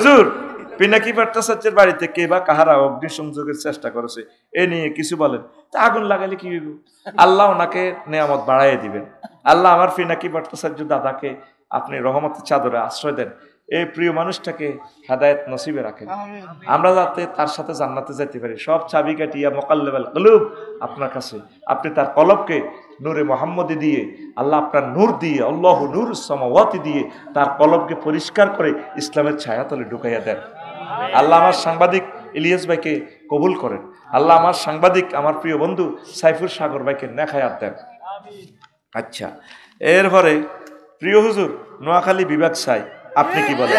হুজুর পিনাকি ভট্টাচার্যের বাড়িতে কে বা কাহারা অগ্নিসংযোগের চেষ্টা করেছে, এ নিয়ে কিছু বলেন। তা আগুন লাগালে কি হইব? আল্লাহ ওনাকে নেয়ামত বাড়াইয়ে দিবেন। আল্লাহ আমার পিনাকি ভট্টাচার্য দাদাকে আপনি রহমতের চাদরে আশ্রয় দেন, এই প্রিয় মানুষটাকে হেদায়েত নসিবে রাখেন, আমরা যাতে তার সাথে জান্নাতে যেতে পারি। সব চাবি কাটিয়া মুকাল্লিবাল কুলুব আপনার কাছে, আপনি তার কলবকে নূরে মুহাম্মদি দিয়ে, আল্লাহ আপনার নূর দিয়ে, আল্লাহু নূরুস সামাওয়াতি দিয়ে তার কলবকে পরিষ্কার করে ইসলামের ছায়াতলে ঢুকাইয়া দেন। আল্লাহ আমার সাংবাদিক ইলিয়াস ভাইকে কবুল করেন। আল্লাহ আমার সাংবাদিক, আমার প্রিয় বন্ধু সাইফুর সাগর ভাইকে নেখায়াত দেন। আচ্ছা, এরপরে প্রিয় হুজুর নোয়াখালী বিভাগ চাই, আপনি কি বলেন?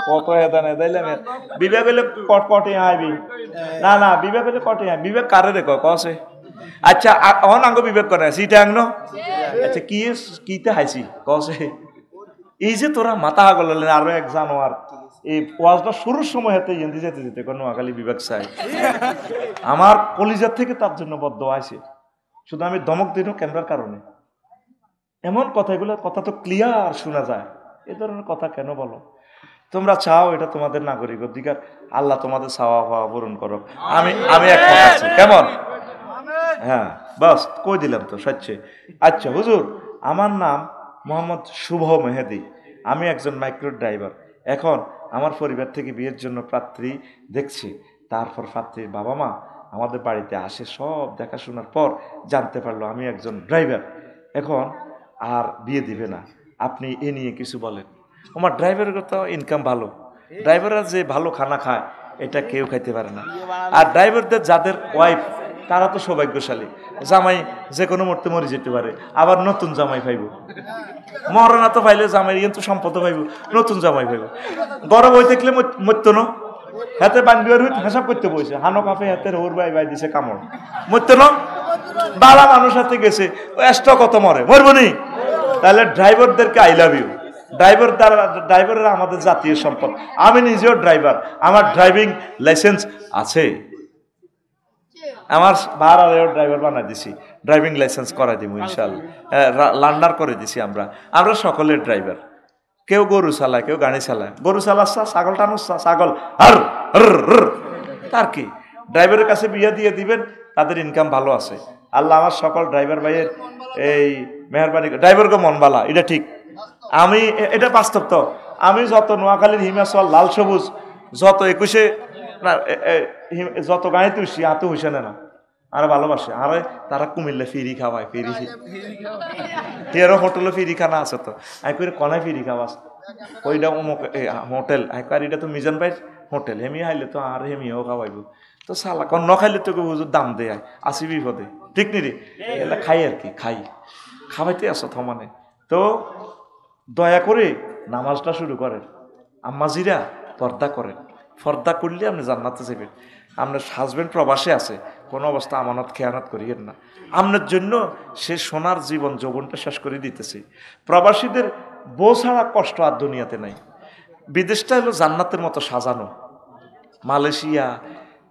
কত বিভাগ হলে কটে আইবি না, না বিভাগ হলে কটে আই, বিভাগ কারে রে কসে? আচ্ছা অনাঙ্গ বিভাগ করে সিটা আঙ্গ। আচ্ছা কি কিতে হাইছি কসে? এই যে তোরা মাথা হাগল আরো এক জানোয়ার, এই ওয়াজটা শুরুর সময় হাতে ইন্দি যেতে যেতে নোয়াখালী বিভাগ চাই, আমার কলিজার থেকে তার জন্য বদ্ধ আছে। শুধু আমি দমক দিনও ক্যামেরার কারণে। এমন কথাগুলো, কথা তো ক্লিয়ার শোনা যায়, এ ধরনের কথা কেন বলো? তোমরা চাও, এটা তোমাদের নাগরিক অধিকার, আল্লাহ তোমাদের চাওয়া পাওয়া পূরণ করো। আমি এক কথা আছি, কেমন? হ্যাঁ বাস কই দিলাম তো স্বচ্ছে। আচ্ছা হুজুর, আমার নাম মোহাম্মদ শুভ মেহেদি, আমি একজন মাইক্রো ড্রাইভার। এখন আমার পরিবার থেকে বিয়ের জন্য পাত্রী দেখছি, তারপর পাত্রীর বাবা মা আমাদের বাড়িতে আসে, সব দেখাশোনার পর জানতে পারলো আমি একজন ড্রাইভার, এখন আর বিয়ে দিবে না। আপনি এ নিয়ে কিছু বলেন। আমার ড্রাইভারের কথা ইনকাম ভালো, ড্রাইভাররা যে ভালো খানা খায় এটা কেউ খাইতে পারে না। আর ড্রাইভারদের যাদের ওয়াইফ তারা তো সৌভাগ্যশালী, জামাই যে কোনো মুহূর্তে মরে যেতে পারে, আবার নতুন জামাই পাইব। মরনা তো পাইলে জামাই কিন্তু সম্পদ পাইব, নতুন জামাই পাইব। গরম হয়ে থাকলে মরতো না, হাতে বান্ধিবার হিসাব করতে বসে হানো কাপে হাতের ওর বাই বাই দিছে কামড়, মরতো না। বালা মানুষ হাতে গেছে এক্সট্রা কত মরে, মরবো নি? তাহলে ড্রাইভারদেরকে আই লাভ ইউ। ড্রাইভাররা আমাদের জাতীয় সম্পদ। আমি নিজেও ড্রাইভার, আমার ড্রাইভিং লাইসেন্স আছে, আমার ভাড়ারেও ড্রাইভার বানাই দিছি, ড্রাইভিং লাইসেন্স করাই দিব ইনশাল্লাহ, লার্নার করে দিছি। আমরা সকলের ড্রাইভার। কেউ গরু চালায়, কেউ গাড়ি চালায়। গরু চালাচ্ছা, ছাগল টানুচ্ছা, ছাগল হর তার কি? ড্রাইভারের কাছে বিয়ে দিয়ে দিবেন, তাদের ইনকাম ভালো আছে। আল্লাহ আমার সকল ড্রাইভার ভাইয়ের এই মেহরবানি, ড্রাইভারকে মন বালা, এটা ঠিক। আমি এটা বাস্তব তো, আমি যত নোয়াখালীর হিমাচল লাল সবুজ যত 21-এ যত গাড়িতে উঠছি হাতে হইসে না, আর ভালোবাসে। আর তারা কুমিল্লা ফিরি খাওয়ায়, ফিরি তেরো হোটেলে ফিরি খানা আছে তো, একবারে কনায় ফিরি খাওয়া ওইটা অমুক হোটেল, একবার এটা তো মিজান ভাইয়ের হোটেল, হেমি হাইলে তো আর হেমিও খাওয়াইব তো সালা কন ন খাইলে তোকে হুজুর দাম দেয় আসি বিপদে, ঠিক নি রে? এগুলা খাই আর কি, খাওয়াইতে আসো থমানে। তো দয়া করে নামাজটা শুরু করেন, আম্মাজিরা পর্দা করেন, পর্দা করলে আপনি জান্নাতে যাবেন। আপনার হাজবেন্ড প্রবাসে আছে, কোনো অবস্থা আমানত খেয়ানত করিয়েন না। আপনার জন্য সে সোনার জীবন যৌবনটা শেষ করে দিতেছে। প্রবাসীদের বউ ছাড়া কষ্ট আর দুনিয়াতে নাই। বিদেশটা হলো জান্নাতের মতো সাজানো, মালয়েশিয়া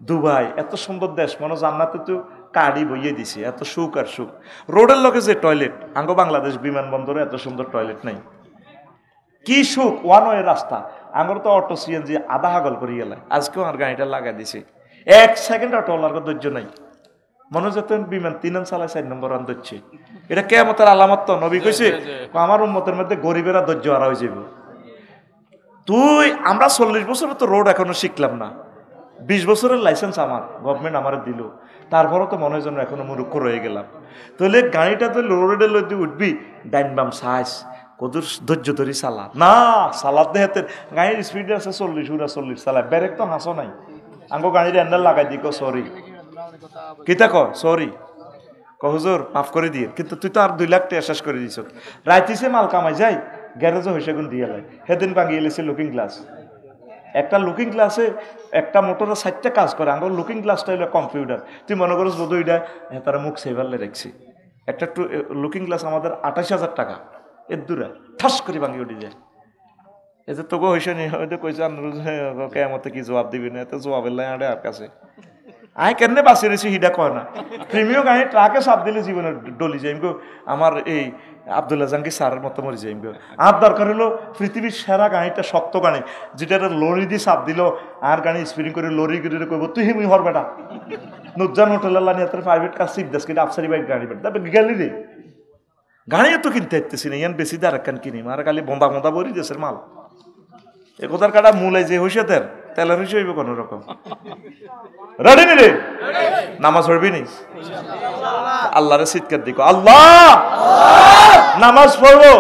দুবাই এত সুন্দর দেশ, মনে জান্নাতে তো কার্ডই বইয়ে দিছে, এত সুখ আর সুখ। রোডের লগে যে টয়লেট, আঙ্গ বাংলাদেশ বিমানবন্দরে এত সুন্দর টয়লেট নাই, কি সুখ, ওয়ান ওয়ে রাস্তা। আমার তো অটো সিএনজি আধা হাগল করে গেলে, আজকেও আমার গাড়িটা লাগাই দিছে, 1 সেকেন্ড অটোওয়ালার ধৈর্য নাই। মনে হচ্ছে বিমান 3 চালায় 4 নম্বর রান ধরছে। এটা কিয়ামতের আলামত তো। নবী কইছে আমার উম্মতের মধ্যে গরিবেরা ধৈর্য হারা হয়ে যাবে। আমরা 40 বছর তো রোড এখনো শিখলাম না, 20 বছরের লাইসেন্স আমার গভর্নমেন্ট আমার দিল, তারপরও তো মনে হয় যেন এখনো মূর্খ রয়ে গেলাম। তাহলে গাড়িটা তো রোডে লইতে উঠবি, ডাইন বাম সাইজ কদুর ধৈর্য ধরি চালা না, চালাত দেহাতের গাড়ির স্পিড আছে 40 চালায়, ব্রেক তো হাসো নাই। আঙ্গো গাড়ির হ্যান্ডেল লাগাই দি, সরি কিতা সরি হুজুর মাফ করে দিয়ে, কিন্তু তুই তো আর 2 লাখ টাকা শেষ করে দিছ। রাইতিছে মাল কামাই যাই, গ্যারেজও হয়েছে গুণ দিয়ে লাই, সেদিন ভাঙিয়ে এলেছে লুকিং গ্লাস। একটা লুকিং গ্লাসে একটা মোটরে 4টা কাজ করে, আঙ্গো লুকিং গ্লাসটা হইলো কম্পিউটার। তুই মনে করস বোধ ওইটা তারা মুখ সেভারলে রেখছি। একটা লুকিং গ্লাস আমাদের 28,000 টাকা, এর দূরে ঠাস করে ভাঙিয়ে উঠে যায়। এই যে তোকে হয়েছে নি, হয়তো কইছে কেমতে কি জবাব দিবি না, এত জবাবের লাই আড়ে আর কাছে আয় কেন বাঁচি রয়েছি হিডা কয় না। প্রেমীয় গাড়ি ট্রাকে চাপ দিলে জীবনে ডলি যাইম গো, আমার এই আব্দুল্লাহ জাহাঙ্গীর স্যারের মতো মরে যাইম গো। আর দরকার হলো পৃথিবীর সেরা গাড়িটা শক্ত গাড়ি, যেটা লরি দিয়ে চাপ দিল আর গাড়ি স্পিরিং করে লরি করে কইব তুই হিমি হর বেটা নুজান হোটেল্লা নিয়ে তোর প্রাইভেট কার সিট দাস কিনা আফসারি বাইক গাড়ি বেটা তবে গেলি রে গাড়িও তো কিনতে ইতেছি না, ইয়ান বেশি দাঁড় কান কিনি আর খালি বন্ধা বন্ধা বরি দেশের মাল এ কোথার কাটা মূলে যে হইছে তেলের হইছে হইব কোন রকম। রেডি নি রে? নামাজ পড়বি নি? আল্লাহরে চিৎকার দিকো, আল্লাহ নামাজ পড়বো,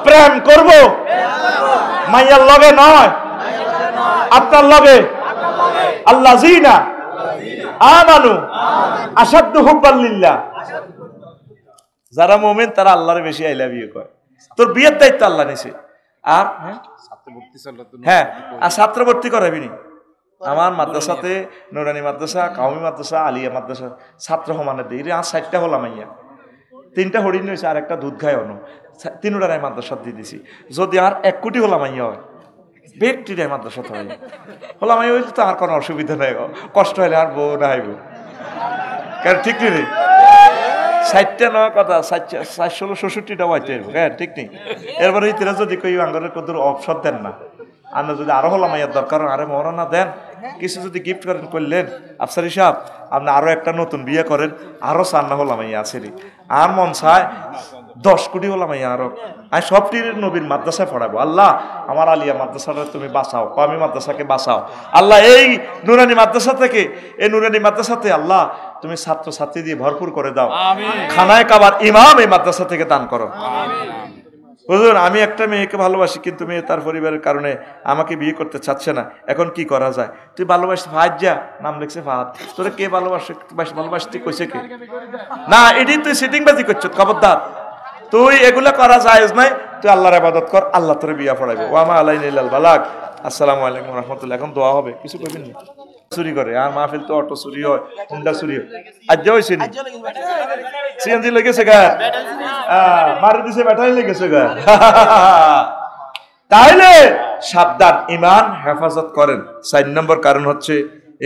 প্রেম করব, মাইয়ার লগে নয় আপনার লগে। আল্লাহ জিনা আমানু আসাদ্দু হুব্বান লিল্লাহ। যারা মুমিন তারা আল্লাহরে বেশি আই লাভ ইউ কয়। তোর বিয়ের দায়িত্ব আল্লাহ নিছে। আর হ্যাঁ, আর ছাত্র ভর্তি করাবি নি? আমার মাদ্রাসাতে নুরানি মাদ্রাসা, কাউমি মাদ্রাসা, আলিয়া মাদ্রাসা ছাত্র সমানে দিই। আর 60টা হলাম আইয়া, 3টা হরিণ হয়েছে আর একটা দুধ খায় অন্য, 3টাই মাদ্রাসা দিয়ে দিছি। যদি আর 1 কোটি হলাম আইয়া হয় ব্যক্তিটাই মাদ্রাসা হয় হলাম আইয়া হইলে তো আর কোনো অসুবিধা নাই, কষ্ট হলে আর বউ না আইব কেন ঠিক নেই? 60টা নয় কথা 466টা হইতে হইব, হ্যাঁ ঠিক নেই? এরপরে ইতিরা যদি কই আঙ্গরের কত অপশন দেন না, আমরা যদি আরো হলাম আইয়ার দরকার আরে মরনা দেন, কিছু যদি গিফট করেন করলেন আফসারি সাহেব আপনি আরো একটা নতুন বিয়ে করেন, আরো চান্না হলাম আইয়া আসেনি। আর মন চায় 10 কোটি হলাম আইয়া আরো আমি সবটির নবীর মাদ্রাসায় পড়াবো। আল্লাহ আমার আলিয়া মাদ্রাসাটা তুমি বাঁচাও, কওমি মাদ্রাসাকে বাঁচাও আল্লাহ। এই নুরানি মাদ্রাসা থেকে, এই নুরানি মাদ্রাসাতে আল্লাহ তুমি ছাত্র ছাত্রী দিয়ে ভরপুর করে দাও। খানায় কাবার ইমাম এই মাদ্রাসা থেকে দান করো। হুজুর আমি একটা মেয়েকে ভালোবাসি কিন্তু মেয়ে তার পরিবারের কারণে আমাকে বিয়ে করতে চাচ্ছে না, এখন কি করা যায়? তুই ভালোবাসি ফাহাদ, যা নাম লিখছে ফাহাদ, তোরে কে ভালোবাসতে কইছে কে? না এটি তুই সিটিং বাজি করছ, খবরদার তুই এগুলা করা জায়েজ নাই, তুই আল্লাহর ইবাদত কর, আল্লাহ তোরে বিয়া পড়াইবে। ওয়া মা আলাইনা ইল্লাল বালাগ। আসসালামু আলাইকুম ওয়া রাহমাতুল্লাহ। এখন দোয়া হবে, কিছু কইবেন না? চুরি করে আর মাহফিল তো অটো চুরি হয়, হুন্ডা চুরি হয়, আজ হইছে নি সিএনজি লেগেছে গা, মারি দিছে ব্যাটারি লেগেছে গা। তাইলে সাবধান, ইমান হেফাজত করেন। 4 নম্বর কারণ হচ্ছে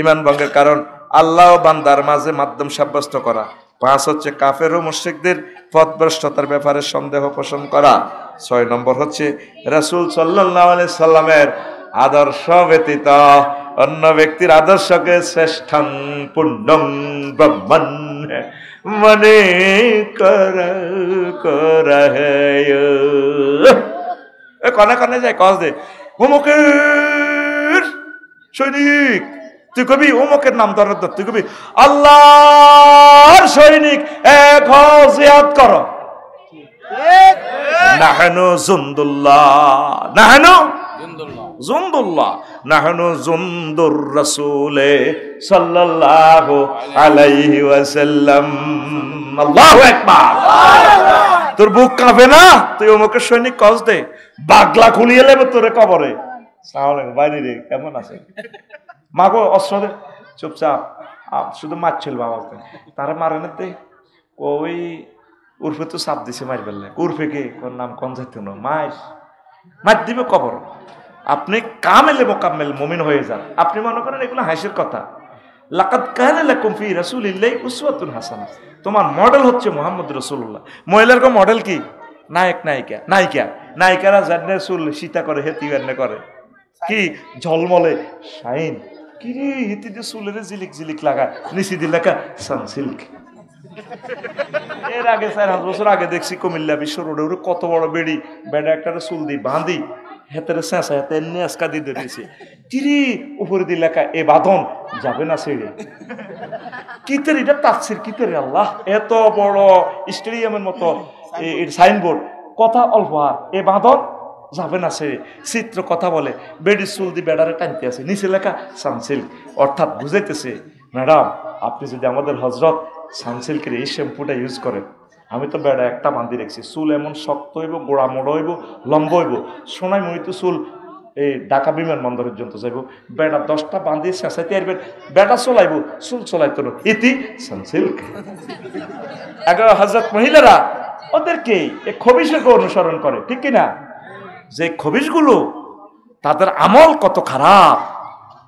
ইমান ভঙ্গের কারণ আল্লাহ ও বান্দার মাঝে মাধ্যম সাব্যস্ত করা। 5 হচ্ছে কাফের ও মুশরিকদের পথভ্রষ্টতার ব্যাপারে সন্দেহ পোষণ করা। 6 নম্বর হচ্ছে রাসূল সাল্লাল্লাহু আলাইহি সাল্লামের আদর্শ ব্যতীত অন্য ব্যক্তির আদর্শকে শ্রেষ্ঠং পুণ্যং ব্রহ্মণ মনে করা কনে কনে যায় কস দে অমুকের সৈনিক, তুই কবি অমুকের নাম ধর, তুই কবি আল্লাহর সৈনিক এক জিয়াদ কর। নাহানু জুন্দুল্লাহ, নাহানু জুন্দুল্লাহ, নাহানু জুন্দুর রাসূলে সাল্লাল্লাহু আলাইহি ওয়াসাল্লাম। আল্লাহু আকবার। তোর বুক কাঁপে না? তুই অমুকের সৈনিক কস দে, বাগলা খুলিয়ে লেবে তোরে কবরে। সালাম বাইরে রে, কেমন আছে? মাগো অস্ত্র দে, চুপচাপ শুধু মারছিল বাবাকে, তারা মারে না দে ওই উর্ফে তো সাপ দিছে মার ফেললে, উর্ফে কে কোন নাম কোন যাইতো না, মার দিবে কবর। আপনি কামেলে মোকাম্মেল মুমিন হয়ে যান। আপনি মনে করেন এগুলো হাসির কথা। লাকাদ কানা লাকুম ফি রাসূলিল্লাহি উসওয়াতুন হাসানাহ। তোমার মডেল হচ্ছে মুহাম্মদ রাসূলুল্লাহ। মহিলার কো মডেল কি? নায়ক নায়িকা, নায়িকারা জান্নাতে চুল সীতা করে, হেতি এনে করে কি ঝলমলে শাইন, কি রে হেতি দিয়ে চুলের জিলিক জিলিক লাগা, নিচি দি লেখা সানসিল্ক। এর আগে 4-5 বছর আগে দেখছি কুমিল্লা বিশ্ব রোডে কত বড় বেড়ি, বেড়া একটা চুল দি বাঁধি হেতের চেঁচা হেতে এমনি আজকা দিয়ে দিয়েছে, কিরে উপরে দিয়ে লেখা এ বাঁধন যাবে না ছেড়ে। কিতের এটা তাফসির কিতের আল্লাহ, এত বড় স্টেডিয়ামের মতো সাইনবোর্ড, কথা অল্প আর এ বাঁধন যাবে না ছেড়ে, চিত্র কথা বলে, বেডির চুল দিয়ে বেড়ারে টানতে আছে, নিচে লেখা সানসিল্ক। অর্থাৎ বুঝাইতেছে ম্যাডাম আপনি যদি আমাদের হজরত সানসিল্কের এই শ্যাম্পুটা ইউজ করেন, আমি তো বেড়া একটা বান্ধি রেখেছি, চুল এমন শক্ত হইব, গোড়া মোড় হইব, লম্বা হইব, সোনাই মহিত চুল এই ঢাকা বিমানবন্দর পর্যন্ত যাইব, বেড়া 10টা বান্ধি চেঁচাইতে আসবেন, বেড়া চলাইব, চুল চলাইতো না, ইতি সানসিল্ক। এগারো হজরত মহিলারা ওদেরকে এই খবিশকে অনুসরণ করে, ঠিক কিনা? যে খবিশগুলো তাদের আমল কত খারাপ,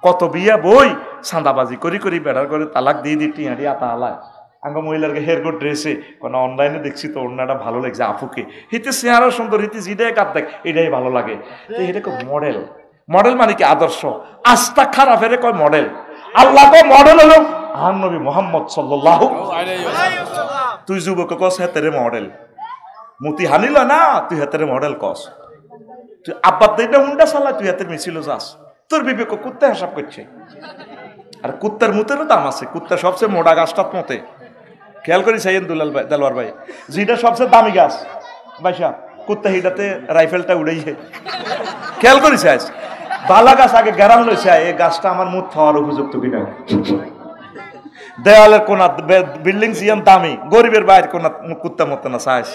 কত বিয়া বই সান্দাবাজি করি করি বেড়ার করে তালাক দিয়ে দিই টিয়ারি আতা আলায় আঙ্গ মহিলাকে হেয়ার কোড ড্রেসে কোনো অনলাইনে দেখছি তো অন্যটা ভালো লাগছে আপুকে হিতে চেহারা সুন্দর হিতে যেটাই কাপ দেখ এটাই ভালো লাগে তো এটা খুব মডেল মডেল মানে কি আদর্শ আস্থা খারাপের কয় মডেল আল্লাহ তো মডেল হলো আহান নবী মুহাম্মদ সাল্লাল্লাহু আলাইহি ওয়াসাল্লাম তুই যুবক কস হেতেরে মডেল মুতি হানিল না তুই হেতেরে মডেল কস তুই আব্বা দেইটা মুন্ডা সালা তুই হাতের মিছিল যাস তোর বিবেক কুত্তা হিসাব করছে আর কুত্তার মুতেরও দাম আছে কুত্তা সবচেয়ে মোটা গাছটার মতে খেয়াল করি সাইয়েন দেলোয়ার ভাই যেটা সবচেয়ে দামি গাছ ভাইসা কুত্তা হিটাতে রাইফেলটা উড়েছে খেয়াল করি সাইজ বালা গাছ আগে গ্যারান লইছে এই গাছটা আমার মুখ খাওয়ার উপযুক্ত কিনা দেওয়ালের কোনা বিল্ডিং জিয়ান দামি গরিবের বাইরে কোনা কুত্তা মতে না সাইজ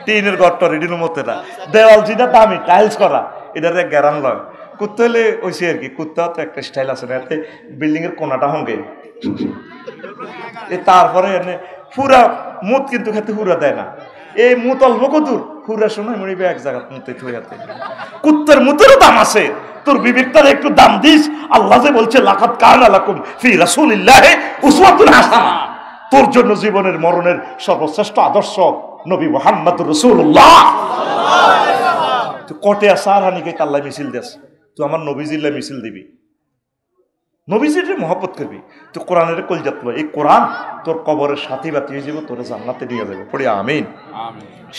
টিনের ঘরটা রেডিনো মতে না দেওয়াল যেটা দামি টাইলস করা এটাতে গ্যারান লয় কুত্তা হলে ওইসে আর কি কুত্তা তো একটা স্টাইল আছে না এতে বিল্ডিং এর কোনাটা হঙ্গে তারপরে পুরা মুত কিন্তু খেতে হুরা দেয় না এই মুত অল্প কদূর হুরা সময় মরিবে এক জায়গা মুতে থুয়াতে কুত্তার মুতেরও দাম আছে তোর বিবেকটার একটু দাম দিস আল্লাহ যে বলছে লাকাত কানা লাকুম ফি রাসূলিল্লাহি উসওয়াতুন হাসানাহ তোর জন্য জীবনের মরণের সর্বশ্রেষ্ঠ আদর্শ নবী মুহাম্মদুর রাসূলুল্লাহ সাল্লাল্লাহু আলাইহি ওয়াসাল্লাম তুই কোটে আসার হানিকে আল্লাহ মিছিল দেস তুই আমার নবীজিল্লাহ মিছিল দিবি নবীজির মহব্বত করবি তুই কোরআনের কলজাত এই কোরআন তোর কবরের সাথী বাতি হয়ে যাবে তোর জান্নাতে নিয়ে যাবে পড়ি আমিন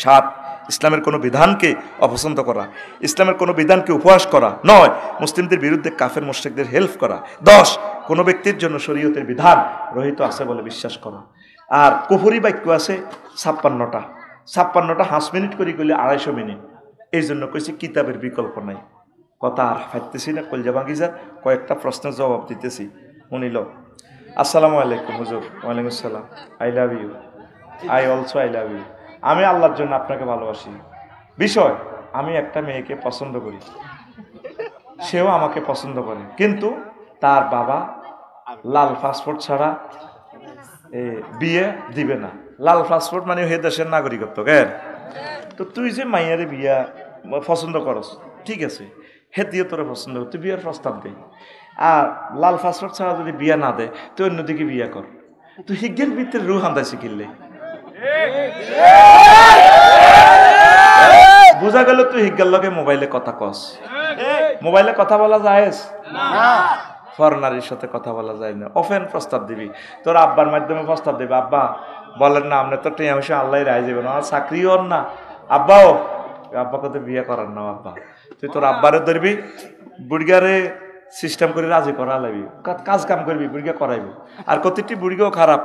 7 ইসলামের কোনো বিধানকে অপছন্দ করা ইসলামের কোনো বিধানকে উপহাস করা নয় মুসলিমদের বিরুদ্ধে কাফের মুশরিকদের হেল্প করা 10 কোনো ব্যক্তির জন্য শরীয়তের বিধান রহিত আছে বলে বিশ্বাস করা আর কুফরি বাক্য আছে 56টা 5 মিনিট করে গেলে 250 মিনিট এই জন্য কইছি কিতাবের বিকল্প নাই কথা আর ফাইতেছি না কলজা ভাঙ্গিজা কয়েকটা প্রশ্নের জবাব দিতেছি শুনিল আসসালামু আলাইকুম হুজুর ওয়ালাইকুম আসসালাম I love you I also I love you আমি আল্লাহর জন্য আপনাকে ভালোবাসি বিষয় আমি একটা মেয়েকে পছন্দ করি সেও আমাকে পছন্দ করে কিন্তু তার বাবা লাল পাসপোর্ট ছাড়া বিয়ে দিবে না লাল পাসপোর্ট মানে হে দেশের নাগরিকত্ব কেন তো তুই যে মাইয়ারে বিয়া পছন্দ করস ঠিক আছে হেতিও তোরা পছন্দ কর তুই বিয়ার প্রস্তাব দে আর লাল পাসপোর্ট ছাড়া যদি বিয়া না দেয় তুই অন্যদিকে বিয়া কর তুই হিজ্ঞের ভিতরে রুহ আন্দাজ শিখিলে বোঝা গেল তুই হিজ্ঞার লগে মোবাইলে কথা কস মোবাইলে কথা বলা যায় না ফরেনারের সাথে কথা বলা যায় না ওপেন প্রস্তাব দিবি তোর আব্বার মাধ্যমে প্রস্তাব দিবি আব্বা বলেন না আপনি তো টিয়া বসে আল্লাহ রায় যাবেন আর চাকরিও না আব্বাও আব্বাকে তো বিয়ে করার না আব্বা তুই তোর আব্বারে ধরবি বুড়িগারে সিস্টেম করে রাজি করা লাগবি কাজ কাম করবি বুড়িগা করাইবি আর কতটি বুড়িগাও খারাপ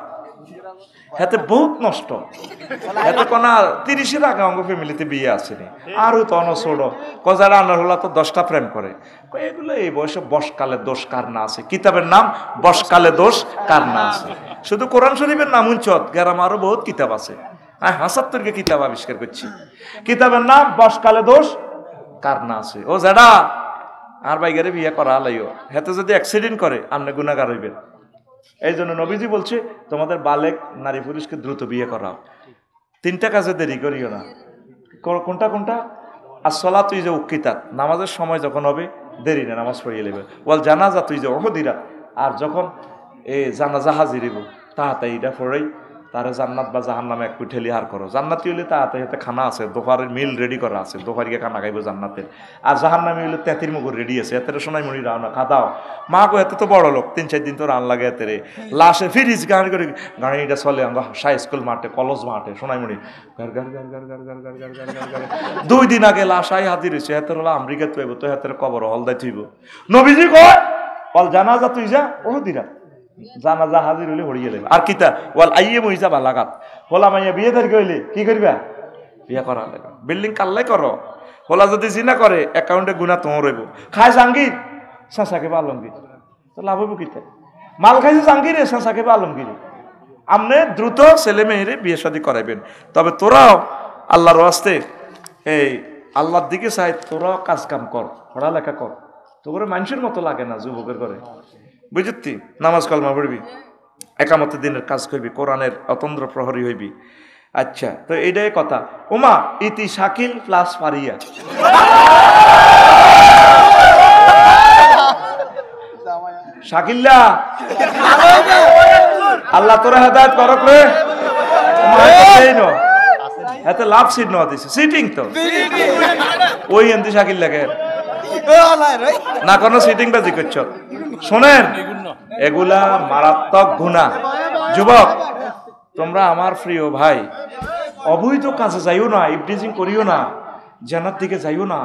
হাতে বহুত নষ্ট হাতে কোন 30-এর আগে অঙ্গ ফ্যামিলিতে বিয়ে আসেনি আরও তো অনছোড় কজারা আনার হলা তো 10টা প্রেম করে এগুলো এই বয়সে বসকালে দোষ কার না আছে কিতাবের নাম বসকালে দোষ কার না আছে শুধু কোরআন শরীফের নাম উঞ্চত গ্রাম আরো বহুত কিতাব আছে হ্যাঁ 75কে কিতাব আবিষ্কার করছি কিতাবের নাম বসকালে দোষ কার না আছে ও যেটা আর বাইগারে বিয়ে করা লাইও হাতে যদি অ্যাক্সিডেন্ট করে আপনি গুনাহগার হইবেন এই জন্য নবীজি বলছে তোমাদের বালেক নারী পুরুষকে দ্রুত বিয়ে করাও 3টা কাজে দেরি করিও না কোনটা কোনটা আর সলা তুই যে উকিতাত নামাজের সময় যখন হবে দেরি না নামাজ পড়িয়ে নেবে ওয়াল জানাজা তুই যে অহদিরা আর যখন জানাজা হাজির হইব তাড়াতাড়ি এটা পড়েই তারা জান্নাত বা জাহান্নামে এক ঠেলি হার করো জান্নাতি হইলে তাড়াতাড়ি হাতে খানা আছে দোপারের মিল রেডি করা আছে দোপারিকে খানা খাইব জান্নাতের আর জাহান্নামে হইলে তেতির মুখর রেডি আছে এতে সোনাই মনি রাও না খাদাও মা গো এতে তো বড় লোক 3-4 দিন তো রান লাগে এতে লাশে ফিরিস গাড়ি করে গাড়িটা চলে আমরা হাই স্কুল মাঠে কলেজ মাঠে সোনাইমণি গার গার গার গার গার গার গার গার গার গার 2 দিন আগে লাশ আই হাজির হয়েছে এতে হলো আমেরিকা তুইব তো এতের কবর হলদাই তুইব নবীজি কয় বল জানাজা তুই যা ও দিরা জানাজা হাজির হইলে হড়িয়ে দেবে আর কিতা ওয়াল আইয়ে মহিজা বা লাগাত হোলা মাইয়া বিয়ে ধর গইলে কি করবা বিয়ে করা লাগবে বিল্ডিং কাল্লাই করো হোলা যদি জিনা করে অ্যাকাউন্টে গুণা তোমার রইব খায় জাঙ্গির শাসাকে বা আলমগীর তো লাভ হইব কিতা মাল খাইছে জাঙ্গিরে শাসাকে বা আলমগীর আপনি দ্রুত ছেলে মেয়েরে বিয়ে শাদী করাইবেন তবে তোরাও আল্লাহর ওয়াস্তে এই আল্লাহর দিকে চাই তোরাও কাজ কাম কর পড়ালেখা কর তোর মানুষের মতো লাগে না যুবকের করে বুঝতি নামাজ কালমা পড়বি একামতের দিনের কাজ করবি কোরআনের অতন্দ্র প্রহরী হইবি আচ্ছা তো এইটাই কথা ওমা ইতি শাকিল প্লাস পারিয়া শাকিল্লা আল্লাহ তোরা হেদায়েত করক রে এতে লাভ সিট ন দিছে সিটিং তো ওই এন্দি শাকিল্লাকে না কোনো সিটিং বাজি করছ শোনেন এগুলা মারাত্মক গুনাহ যুবক তোমরা আমার প্রিয় ভাই অবৈধ কাজে যাইও না ইবলিজিং করিও না জান্নাত দিকে যাইও না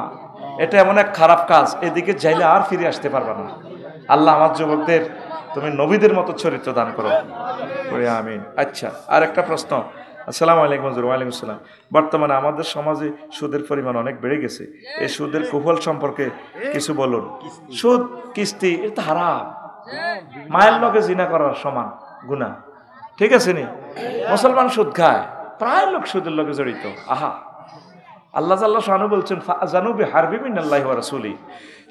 এটা এমন এক খারাপ কাজ এদিকে যাইলে আর ফিরে আসতে পারবে না আল্লাহ আমার যুবকদের তুমি নবীদের মতো চরিত্র দান করো আমিন আচ্ছা আর একটা প্রশ্ন আসসালামু আলাইকুম হুজুর ওয়ালাইকুম আসসালাম বর্তমানে আমাদের সমাজে সুদের পরিমাণ অনেক বেড়ে গেছে এই সুদের কুফল সম্পর্কে কিছু বলুন সুদ কিস্তি এটা হারাম মায়ের লগে জিনা করার সমান গুনাহ ঠিক আছে নি মুসলমান সুদ খায় প্রায় লোক সুদের লগে জড়িত আহা আল্লাহ জাল্লা শানু বলছেন ফাজানু বিহারবি মিনাল্লাহি ওয়া রাসূলি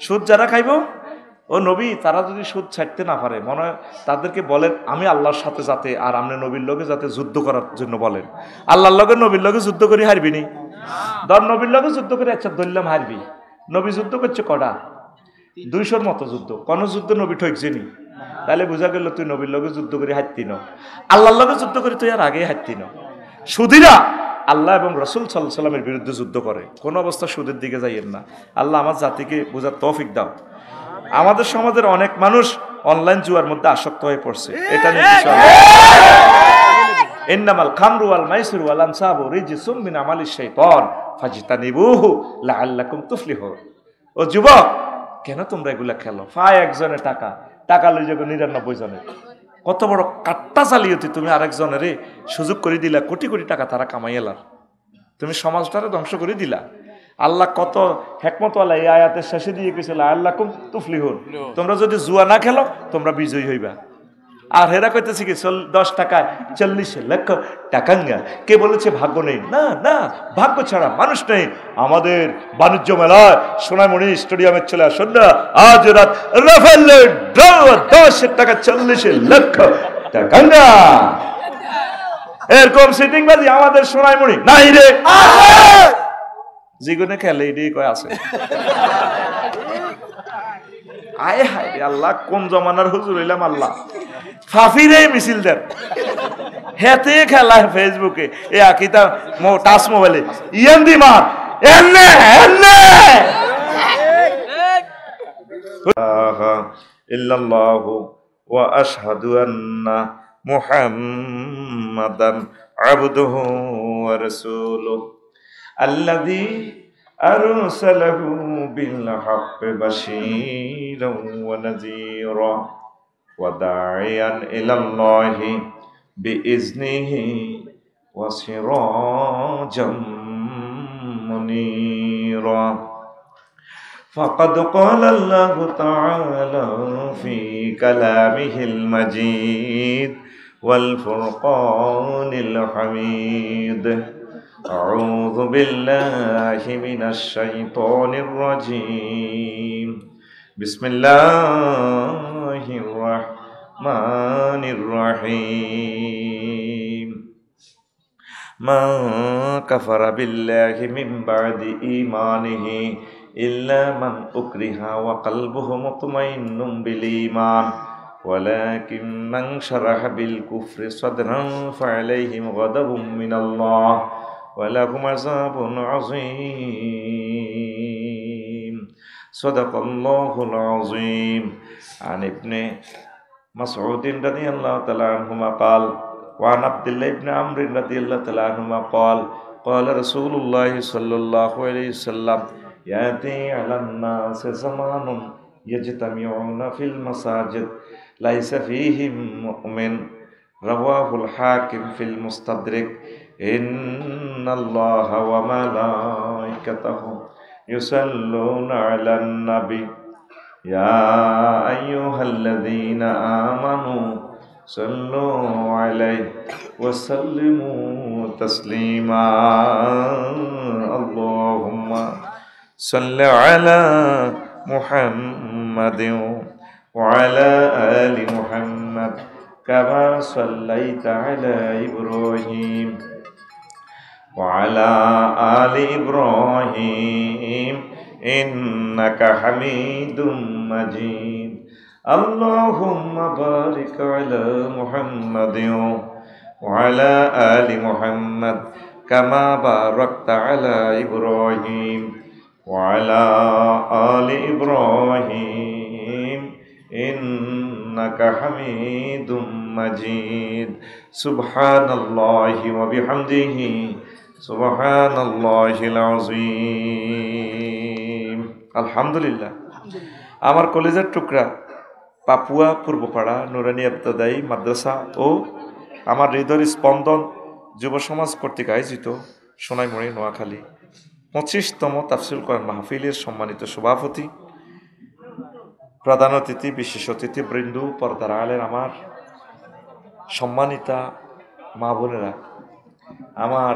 সুদ যারা খাইবো ও নবী তারা যদি সুদ ছাড়তে না পারে মনে হয় তাদেরকে বলেন আমি আল্লাহর সাথে যাতে আর আপনি নবীর লগে যাতে যুদ্ধ করার জন্য বলেন আল্লাহর লগে নবীর লগে যুদ্ধ করে হারবি নি ধর নবীর লগে যুদ্ধ করে আচ্ছা ধরলাম হারবি নবী যুদ্ধ করছে কটা 200-র মতো যুদ্ধ কোন যুদ্ধ নবী ঠকছে নি তাহলে বোঝা গেল তুই নবীর লগে যুদ্ধ করে হারতি ন আল্লাহর লগে যুদ্ধ করে তুই আর আগে হারতি ন সুদীরা আল্লাহ এবং রাসূল সাল্লাল্লাহু আলাইহি ওয়াসাল্লামের বিরুদ্ধে যুদ্ধ করে কোন অবস্থা সুদের দিকে যাইয়েন না আল্লাহ আমার জাতিকে বোঝার তৌফিক দাও আমাদের সমাজের অনেক মানুষ অনলাইন জুয়ার মধ্যে আসক্ত হয়ে পড়ছে এটা নিয়ে ইন্নামাল খামরু ওয়াল মাইসিরু ওয়াল আনসাবু রিজসুম মিন আমালিশ শাইতান ফাজতানিবুহু লাআল্লাকুম তুফলিহুন ও যুবক কেন তোমরা এগুলা খেলো পায় একজনের টাকা লই যাবে 99 জনের কত বড় কাট্টা চালিয়েছি তুমি আরেকজনের সুযোগ করে দিলা কোটি কোটি টাকা তারা কামাইয়ালার তুমি সমাজটারে ধ্বংস করে দিলা আল্লাহ কত হিকমতওয়ালা এই আয়াতের শেষে দিয়ে কইছিল আল্লাকুম তুফলিহুন তোমরা যদি জুয়া না খেলো তোমরা বিজয়ী হইবা আর হেরা কইতেছে কি 10 টাকায় 40 লক্ষ টাকাঙ্গা কে বলেছে ভাগ্য নেই না না ভাগ্য ছাড়া মানুষ নেই আমাদের বাণিজ্য মেলায় সোনামণি স্টেডিয়ামের চলে আসুন না আজ রাত রাফেলের 10 টাকা 40 লক্ষ টাকাঙ্গা এরকম সিটিং বাজি আমাদের সোনামণি নাই রে জীবনে খেলে এটাই কয় আছে আয় হায় রে আল্লাহ কোন জমানার হুজুর হইলাম আল্লাহ ফাফিরে মিছিল দেন হেতে খেলা ফেসবুকে এ আকিতা টাচ মোবাইলে ইয়ান্দি মার এন্নে এন্নে ইল্লাল্লাহু ওয়া আশহাদু আন্না মুহাম্মাদান আবদুহু ওয়া রাসূলুহু আল্লাযী আরসালাহু বিল হাক্কি বাশীরান ওয়া নাযীরা ওয়া দাঈয়ান ইলাল্লাহি বিইজনিহি ওয়া সিরাজাম মুনীরা ফাকাদ ক্বালা আল্লাহু তাআলা ফি কালামিহিল মাজিদ ওয়াল ফুরকানিল হামিদ أعوذ بالله من الشيطان الرجيم بسم الله الرحمن الرحيم من كفر بالله من بعد إيمانه إلا من أكره وقلبه مطمئن بالإيمان ولكن من شرح بالكفر صدرا فعليهم غضب من الله ولهم عذاب عظيم صدق الله العظيم عن ابن مسعود رضي الله تعالى عنهما قال وعن عبد الله بن عمرو رضي الله تعالى عنهما قال قال رسول الله صلى الله عليه وسلم يأتي على الناس زمان يجتمعون في المساجد ليس فيهم مؤمن رواه الحاكم في المستدرك إن الله وملائكته يصلون على النبي يا أيها الذين آمنوا صلوا عليه وسلموا تسليما اللهم صل على محمد وعلى آل محمد كما صليت على إبراهيم وعلى آل إبراهيم إنك حميد مجيد আল্লাহুম্মা বারিক আলা মুহাম্মাদিন ওয়া আলা আলি মুহাম্মাদ কামা বারাকতা আলা ইব্রাহিম ওয়া আলা আলি ইব্রাহিম ইন্নাকা হামিদুম মাজিদ। সুবহানাল্লাহি ওয়া বিহামদিহি সুবহানাল্লাহিল আযীম। আলহামদুলিল্লাহ। আমার কলেজের টুকরা পাপুয়া পূর্বপাড়া নুরানী ইবতদায়ী মাদ্রাসা ও আমার হৃদয়ের স্পন্দন যুব সমাজ কর্তৃক আয়োজিত সোনাইমুড়ি নোয়াখালী 25তম তাফসীরুল কোরআন মাহফিলের সম্মানিত সভাপতি, প্রধান অতিথি, বিশেষ অতিথি বৃন্দ, পর্দার আড়ালের আমার সম্মানিতা মা বোনেরা, আমার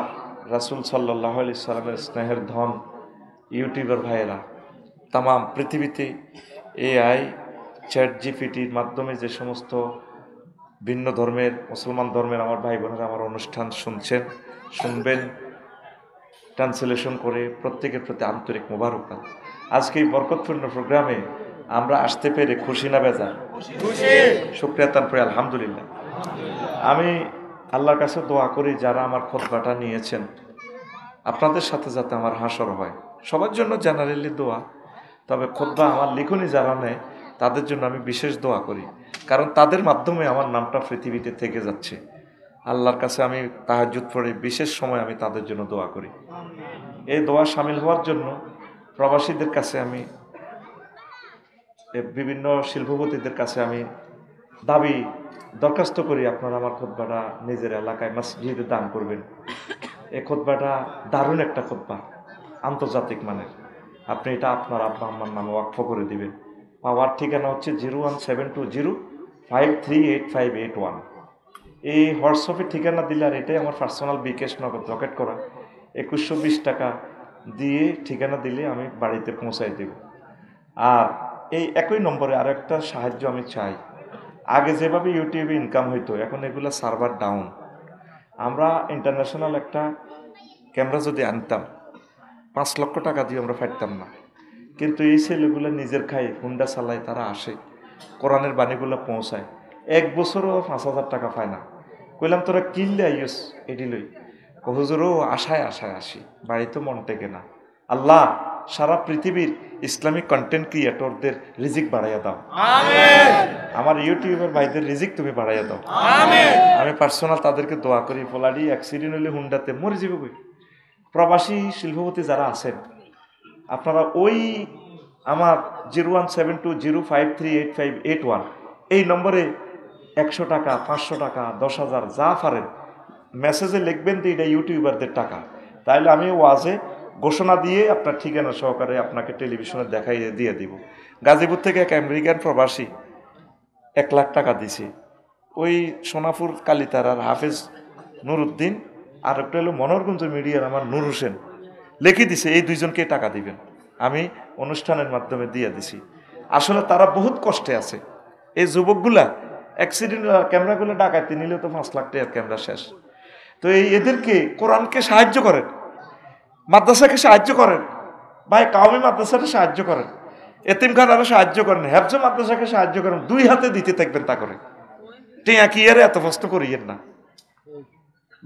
রাসূল সাল্লাল্লাহু আলাইহি সাল্লামের স্নেহের ধন ইউটিউবার ভাইয়েরা, তাম পৃথিবীতে এআই চ্যাট জিপিটির মাধ্যমে যে সমস্ত ভিন্ন ধর্মের, মুসলমান ধর্মের আমার ভাই বোনেরা আমার অনুষ্ঠান শুনছেন, শুনবেন, ট্রান্সলেশন করে, প্রত্যেকের প্রতি আন্তরিক মোবারকবাদ। আজকে এই বরকতপূর্ণ প্রোগ্রামে আমরা আসতে পেরে খুশি না বেজার? শুকরিয়া তান করে আলহামদুলিল্লাহ। আমি আল্লাহর কাছে দোয়া করি যারা আমার খুতবাটা নিয়েছেন আপনাদের সাথে যাতে আমার হাসর হয়। সবার জন্য জেনারেলি দোয়া, তবে খুতবা আমার লিখনি যারা নেয় তাদের জন্য আমি বিশেষ দোয়া করি, কারণ তাদের মাধ্যমে আমার নামটা পৃথিবীতে থেকে যাচ্ছে। আল্লাহর কাছে আমি তাহাজ্জুদ পড়ে বিশেষ সময় আমি তাদের জন্য দোয়া করি। এই দোয়া শামিল হওয়ার জন্য প্রবাসীদের কাছে আমি, বিভিন্ন শিল্পপতিদের কাছে আমি দরখাস্ত করি, আপনারা আমার খুতবাটা নিজের এলাকায় মসজিদে দান করবেন। এই খুতবাটা দারুণ একটা খুতবা, আন্তর্জাতিক মানের। আপনি এটা আপনার আব্বা আম্মার নামে ওয়াকফ করে দিবেন। পাওয়ার ঠিকানা হচ্ছে 01720538581। এই হোয়াটসঅ্যাপের ঠিকানা দিলে, আর এটাই আমার পার্সোনাল বিকাশ নগদ রকেট করা, 2120 টাকা দিয়ে ঠিকানা দিলে আমি বাড়িতে পৌঁছাই দেব। আর এই একই নম্বরে আর একটা সাহায্য আমি চাই। আগে যেভাবে ইউটিউবে ইনকাম হইতো, এখন এগুলো সার্ভার ডাউন। আমরা ইন্টারন্যাশনাল একটা ক্যামেরা যদি আনতাম 5 লক্ষ টাকা দিয়ে আমরা ফাটতাম না। কিন্তু এই ছেলেগুলো নিজের খায়, হুন্ডা চালায়, তারা আসে, কোরআনের বাণীগুলো পৌঁছায়, 1 বছরও 5,000 টাকা পায় না। কইলাম তোরা কিনলে আইস এটি লই, হুজুরও আশায় আশায় আসি, বাড়িতে মন টেকে না। আল্লাহ সারা পৃথিবীর ইসলামিক কন্টেন্ট ক্রিয়েটরদের রিজিক বাড়াইয়া দাও, আমার ইউটিউবের ভাইদের রিজিক তুমি বাড়াইয়া দাও। আমি পার্সোনাল তাদেরকে দোয়া করি। পোলাডি অ্যাক্সিডেন্ট হলে হুন্ডাতে মরে যাবে কই। প্রবাসী শিল্পপতি যারা আছেন আপনারা ওই আমার 01720538581 এই নম্বরে 100 টাকা, 500 টাকা, 10,000 যা পারেন মেসেজে লিখবেন যে এটা ইউটিউবারদের টাকা। তাইলে আমি ওয়াজে ঘোষণা দিয়ে আপনার ঠিকানা সহকারে আপনাকে টেলিভিশনে দেখাই দিয়ে দিব। গাজীপুর থেকে এক আমেরিকান প্রবাসী 1 লাখ টাকা দিছে। ওই সোনাপুর কালিতারার হাফেজ নুরুদ্দিন, আর একটা হলো মনোরগঞ্জ মিডিয়ার আমার নূর হোসেন লিখে দিছে এই দুইজনকে টাকা দিবেন। আমি অনুষ্ঠানের মাধ্যমে দিয়ে দিছি। আসলে তারা বহুত কষ্টে আছে। এই যুবকগুলা অ্যাক্সিডেন্ট ক্যামেরাগুলো ডাকাইতে নিলে তো 5 লাখ টাকার ক্যামেরা শেষ। তো এদেরকে কোরআনকে সাহায্য করেন, মাদ্রাসাকে সাহায্য করেন, ভাই কাওমি মাদ্রাসাকে সাহায্য করেন, এতিমখানারও সাহায্য করেন, হেফজ মাদ্রাসাকে সাহায্য করেন। 2 হাতে দিতে থাকবেন তা করে। টিয়া কি এর এত প্রশ্ন করিয়েন না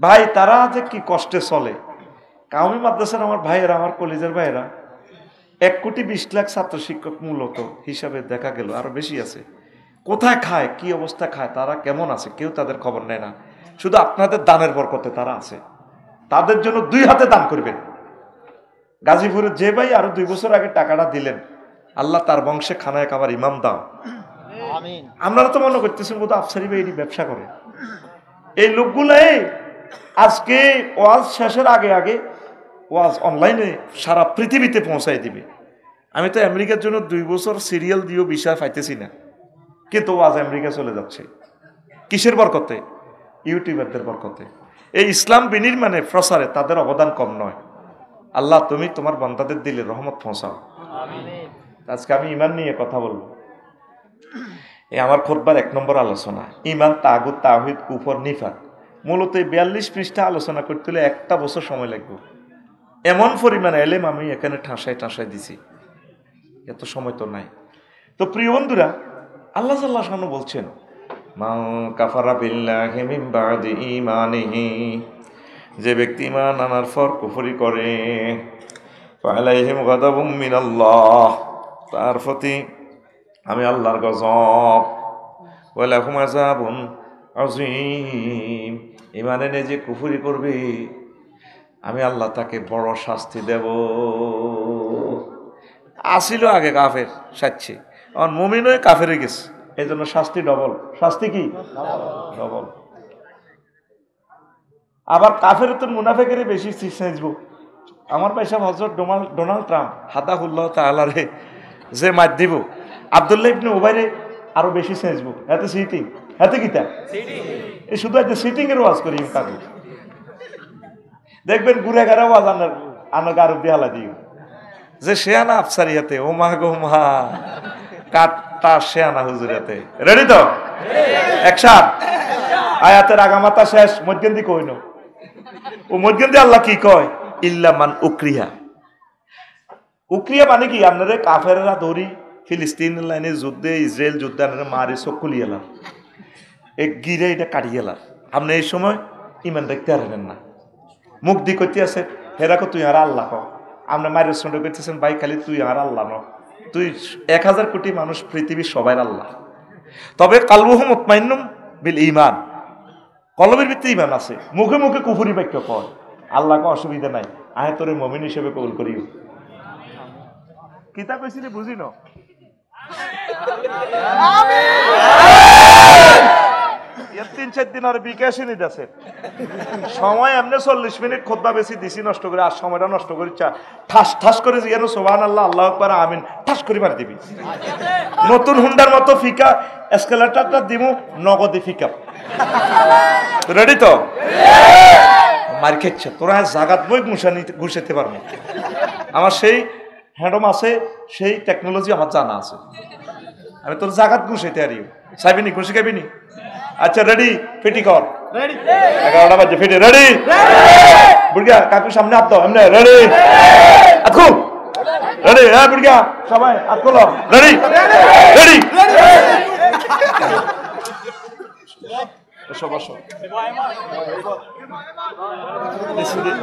ভাই, তারা যে কি কষ্টে চলে। কাওমি মাদ্রাসার আমার ভাইয়েরা, আমার কলেজের ভাইয়েরা 1,20,00,000 ছাত্র শিক্ষক মূলত হিসাবে দেখা গেল, আরো বেশি আছে। কোথায় খায়, কি অবস্থা খায়, তারা কেমন আছে, কেউ তাদের খবর নেয় না। শুধু আপনাদের দানের বরকতে তারা আছে। তাদের জন্য 2 হাতে দান করবেন। গাজীপুরে যে ভাই আরো 2 বছর আগে টাকাটা দিলেন, আল্লাহ তার বংশে খানায় খাবার ইমাম দাও। আপনারা তো মনে করতেছেন বোধ আফসারি ভাই এটি ব্যবসা করে। এই লোকগুলাই আজকে ওয়াজ শেষের আগে আগে ওয়াজ অনলাইনে সারা পৃথিবীতে পৌঁছাই দিবে। আমি তো আমেরিকার জন্য 2 বছর সিরিয়াল দিয়েও বিষয় পাইতেছি না, কিন্তু ওয়াজ আমেরিকা চলে যাচ্ছে। কিসের বরকতে? ইউটিউবারদের বরকতে। এই ইসলাম বিনির্মাণে প্রসারে তাদের অবদান কম নয়। আল্লাহ তুমি তোমার বান্দাদের দিলে রহমত পৌঁছাও। আজকে আমি ইমান নিয়ে কথা বলবো। এই আমার খুতবার 1 নম্বর আলোচনা ইমান, তাগুত, তাওহীদ, কুফর, নিফাক। মূলত 42 পৃষ্ঠা আলোচনা করতে হলে 1টা বছর সময় লাগবে। এমন পরিমাণে এলেম আমি এখানে ঠাসায় ঠাসায় দিছি, এত সময় তো নাই। তো প্রিয় বন্ধুরা, আল্লাহ সাল্লাহ শানু বলছেন, মান কাফারা বিল্লাহি মিন বাদি ঈমানিহি, যে ব্যক্তি ঈমান আনার পর কুফরি করে, ফালাইহিম গাদাবুম মিনাল্লাহ, তার প্রতি আমি আল্লাহর গজব, ওয়া লাহুম আযাবুন আযীম, ঈমান এনে যে কুফরি করবে আমি আল্লাহ তাকে বড় শাস্তি দেব। আসিল আগে কাফের সাচ্ছি, আর মুমিন হয়ে কাফের হয়ে গেছে, এই জন্য শাস্তি ডবল। শাস্তি কি? ডবল। আবার কাফের তো মুনাফেকেরই বেশি চেঁচবো। আমার পয়সা হযরত ডোনাল্ড ট্রাম্প হাদাহুল্লাহ তাআলা রে যে মার দিব, আব্দুল্লাহ ইবনে উবাইরে আরো বেশি চেঁচবো। এতে সিটিং, এতে কিতা এই শুধু একটা সিটিং এর ওয়াজ করি কাকু, দেখবেন ঘুরে ঘাড়া ওয়াজ আনার গারব দিয়ে হালা দিও যে শেয়ানা আফসারিয়াতে, ও মা গো মা, কাটটা শেয়ানা হুজুরাতে। রেডি তো? একসাথ আয়াতের আগামাতা শেষ, মধ্যেন্দি কইন। ও মধ্যেন্দি আল্লাহ কি কয়? ইল্লা মান উকরিহা। উকরিয়া মানে কি? আপনারা কাফেররা ধরি ফিলিস্তিন লাইনে যুদ্ধে, ইসরায়েল যুদ্ধে আপনারা মারি চকুলি এলাম, এক গিরে এটা কাটিয়ে এলাম। আপনি এই সময় ইমান দেখতে পারবেন না, মুখ দি করতে আছে হেরাকো তুই আর আল্লাহ কও। আপনি মায়ের সঙ্গে করতেছেন ভাই খালি তুই আর আল্লাহ ন, তুই 1000 কোটি মানুষ পৃথিবীর সবাই আল্লাহ। তবে কালবুহু মুতমাইন্নুম বিল ঈমান, কলবের ভিতরে ঈমান আছে, মুখে মুখে কুফরি বাক্য কয়, আল্লাহকে অসুবিধা নাই, আয় তোরে মুমিন হিসেবে কবুল করিও। কিতা কইছিলি বুঝি ন? আমিন। 3-4 দিন আর বিকাশই নিতেছে সময়, এমনি 40 মিনিট খুতবা বেশি দিছি নষ্ট করে, আর সময়টা নষ্ট করে ঠাস ঠাস করে যেন সুবহানাল্লাহ আল্লাহু আকবার আমিন ঠাস করে মার দিবি। নতুন হুন্ডার মতো ফিকা এসকেলেটরটা দিমু নগদে ফিকা। রেডি তো? মার খেচ্ছে তোরা জাগাত বই ঘুষাতে পারবো। আমার সেই হ্যান্ডম আছে, সেই টেকনোলজি আমার জানা আছে, আমি তোর জাগাত ঘুষাইতে পারি। চাইবিনি? ঘুষি খাবিনি? আচ্ছা রেডি? ফিটি কর। 11টা বাজে, ফিটি রেডি? বুড়িয়া কাকু সামনে হাত দাও, এমনি রেডি? আতকো রেডি? হ্যাঁ বুড়িয়া সবাই হাত খোলো, রেডি? রেডি? বসো বসো।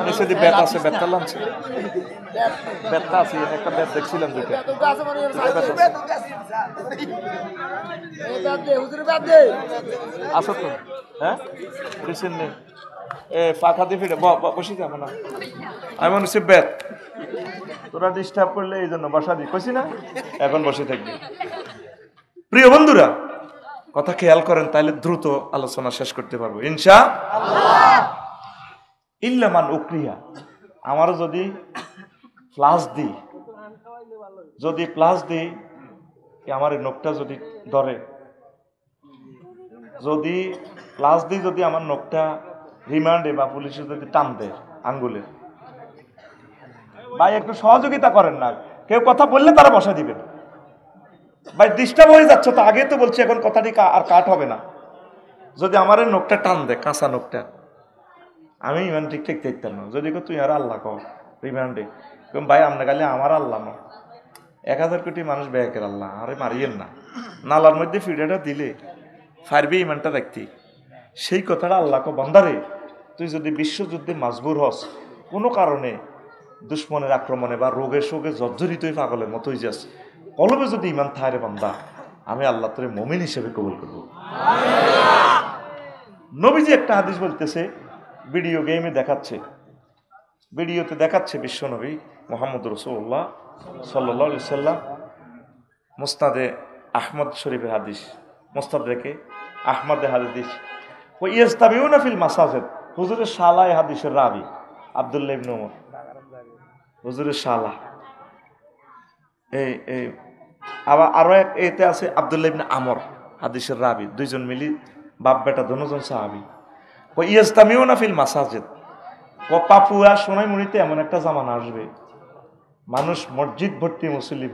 নিচে দি ব্যাট আছে, ব্যাটটা লানছে, ব্যাটটা আছে, একটা ব্যাট দেখছিলাম দুইটা। আসো তো, হ্যাঁ রিসেন্ট নেই পাখা দিয়ে ফিরে বসে যাবো না, আমি মনে হচ্ছে ব্যাট তোরা ডিস্টার্ব করলে এই জন্য বসা দিই, কইছি না এখন বসে থাকবি। প্রিয় বন্ধুরা কথা খেয়াল করেন, তাহলে দ্রুত আলোচনা শেষ করতে পারবো ইনশাআল্লাহ। ইল্লা মান উকরিহা, আমারও যদি প্লাস দিই, যদি প্লাস দিই, আমার নখটা যদি ধরে, যদি প্লাস দিই, যদি আমার নখটা রিমান্ডে বা পুলিশে যদি টান দেয় আঙ্গুলের, ভাই একটু সহযোগিতা করেন না, কেউ কথা বললে তারা বসা দিবেন। ভাই ডিস্টার্ব হয়ে যাচ্ছে তো, আগে তো বলছি, এখন কথাটি আর কাট হবে না। যদি আমার নখটা টান দেয়, কাঁচা নখটা, আমি ইমান ঠিক ঠিক দেখতাম না। যদি তুই আর আল্লাহ কও রিমান্ডে, ভাই আপনার গালে আমার আল্লাহ না, 1000 কোটি মানুষ ব্যাকের আল্লাহ, আরে মারিয়েন না, নালার মধ্যে ফিডাটা দিলে ফারবি ইমানটা দেখতি। সেই কথাটা আল্লাহকে বন্দারে, তুই যদি বিশ্বযুদ্ধে মাজবুর হস, কোনো কারণে দুশ্মনের আক্রমণে বা রোগে শোকে জর্জরিত হয়ে পাগলের মতো হয়ে যাস, কলবে যদি ইমান থায় বান্দা, আমি আল্লাহ তোরে মুমিন হিসেবে কবুল করব। নবীজি একটা হাদিস বলতেছে, ভিডিও গেমে দেখাচ্ছে, ভিডিওতে দেখাচ্ছে বিশ্বনবী মুহাম্মদ রাসূলুল্লাহ সাল্লাল্লাহু আলাইহি সাল্লাম মুসনাদে আহমদ শরীফের হাদিস, মুসনাদ রেখে আহমদের হাদিস, ওয়া ইয়াস্তাবিউনা ফিল মাসাজিদ, হুজুরের শালা এই হাদিসের রাবি আব্দুল্লাহ ইবনে উমর, হুজুরের শালা। এই আবার আরো এক এতে আছে আব্দুল্লাহ ইবনে আমর, হাদিসের রাবি, দুইজন মিলি বাপ বেটা দুজন সাহাবী। ওয়া ইয়াস্তামিউনা ফিল মাসাজিদ, পাপুয়া সোনাইমুড়িতে এমন একটা জামানা আসবে, মানুষ মসজিদ ভর্তি মুসল্লি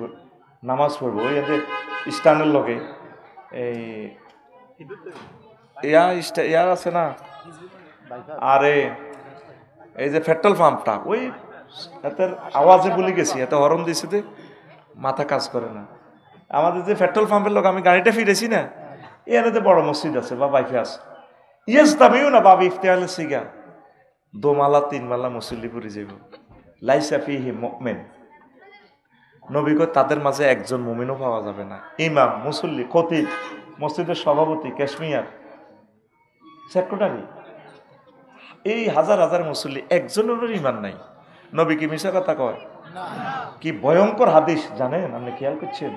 নামাজ পড়বে, ওই এদের স্টানের লগে এই ইয়া আছে না, আরে এই যে পেট্রোল পাম্পটা, ওই এদের আওয়াজে বলে গেছি, এত হরন দিয়েছে মাথা কাজ করে না, আমাদের যে পেট্রোল পাম্পের লোক, আমি গাড়িটা ফিরেছি না, এখানে বড় মসজিদ আছে বা বাইফে আছে, ইয়েস দামিও না বাবি ইফতেহালে সিগা 2 মালা 3 মালা মুসল্লি পড়ে যাব। লাইসা ফিহি মুমিন, নবী কয় তাদের মাঝে একজন মুমিনও পাওয়া যাবে না। ইমাম, মুসল্লি, খতিব, মসজিদের সভাপতি, ক্যাশমিয়ার, সেক্রেটারি, এই হাজার হাজার মুসল্লি, একজনেরও ইমান নাই। নবী কি মিশা কথা কয়? কি ভয়ঙ্কর হাদিস জানেন, আপনি খেয়াল করছেন?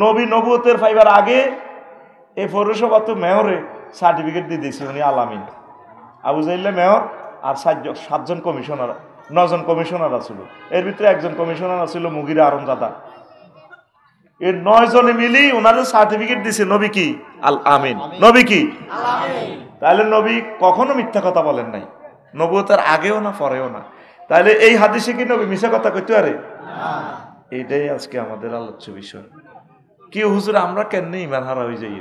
নবী নবুয়তের পাইবার আগে এই পৌরসভা তো মেয়রে সার্টিফিকেট দিয়ে দিয়েছে, উনি আলামিন। আবু জাইল্লা মেয়র আর 7জন কমিশনার, 9জন কমিশনার আছিল। এর ভিতরে একজন কমিশনার আছিল মুগিরা আরমজাদা। এই 9 জনে মিলি ওনাদের সার্টিফিকেট দিছে নবী কি আল আমিন, নবী কি তাহলে নবী কখনো মিথ্যা কথা বলেন নাই, নবুয়তের আগেও না পরেও না। তাহলে এই হাদিসে কি নবী মিথ্যা কথা কইতে পারে? এইটাই আজকে আমাদের আলোচ্য বিষয়। কি হুজুর আমরা কেন ইমান হারা হয়ে যাই?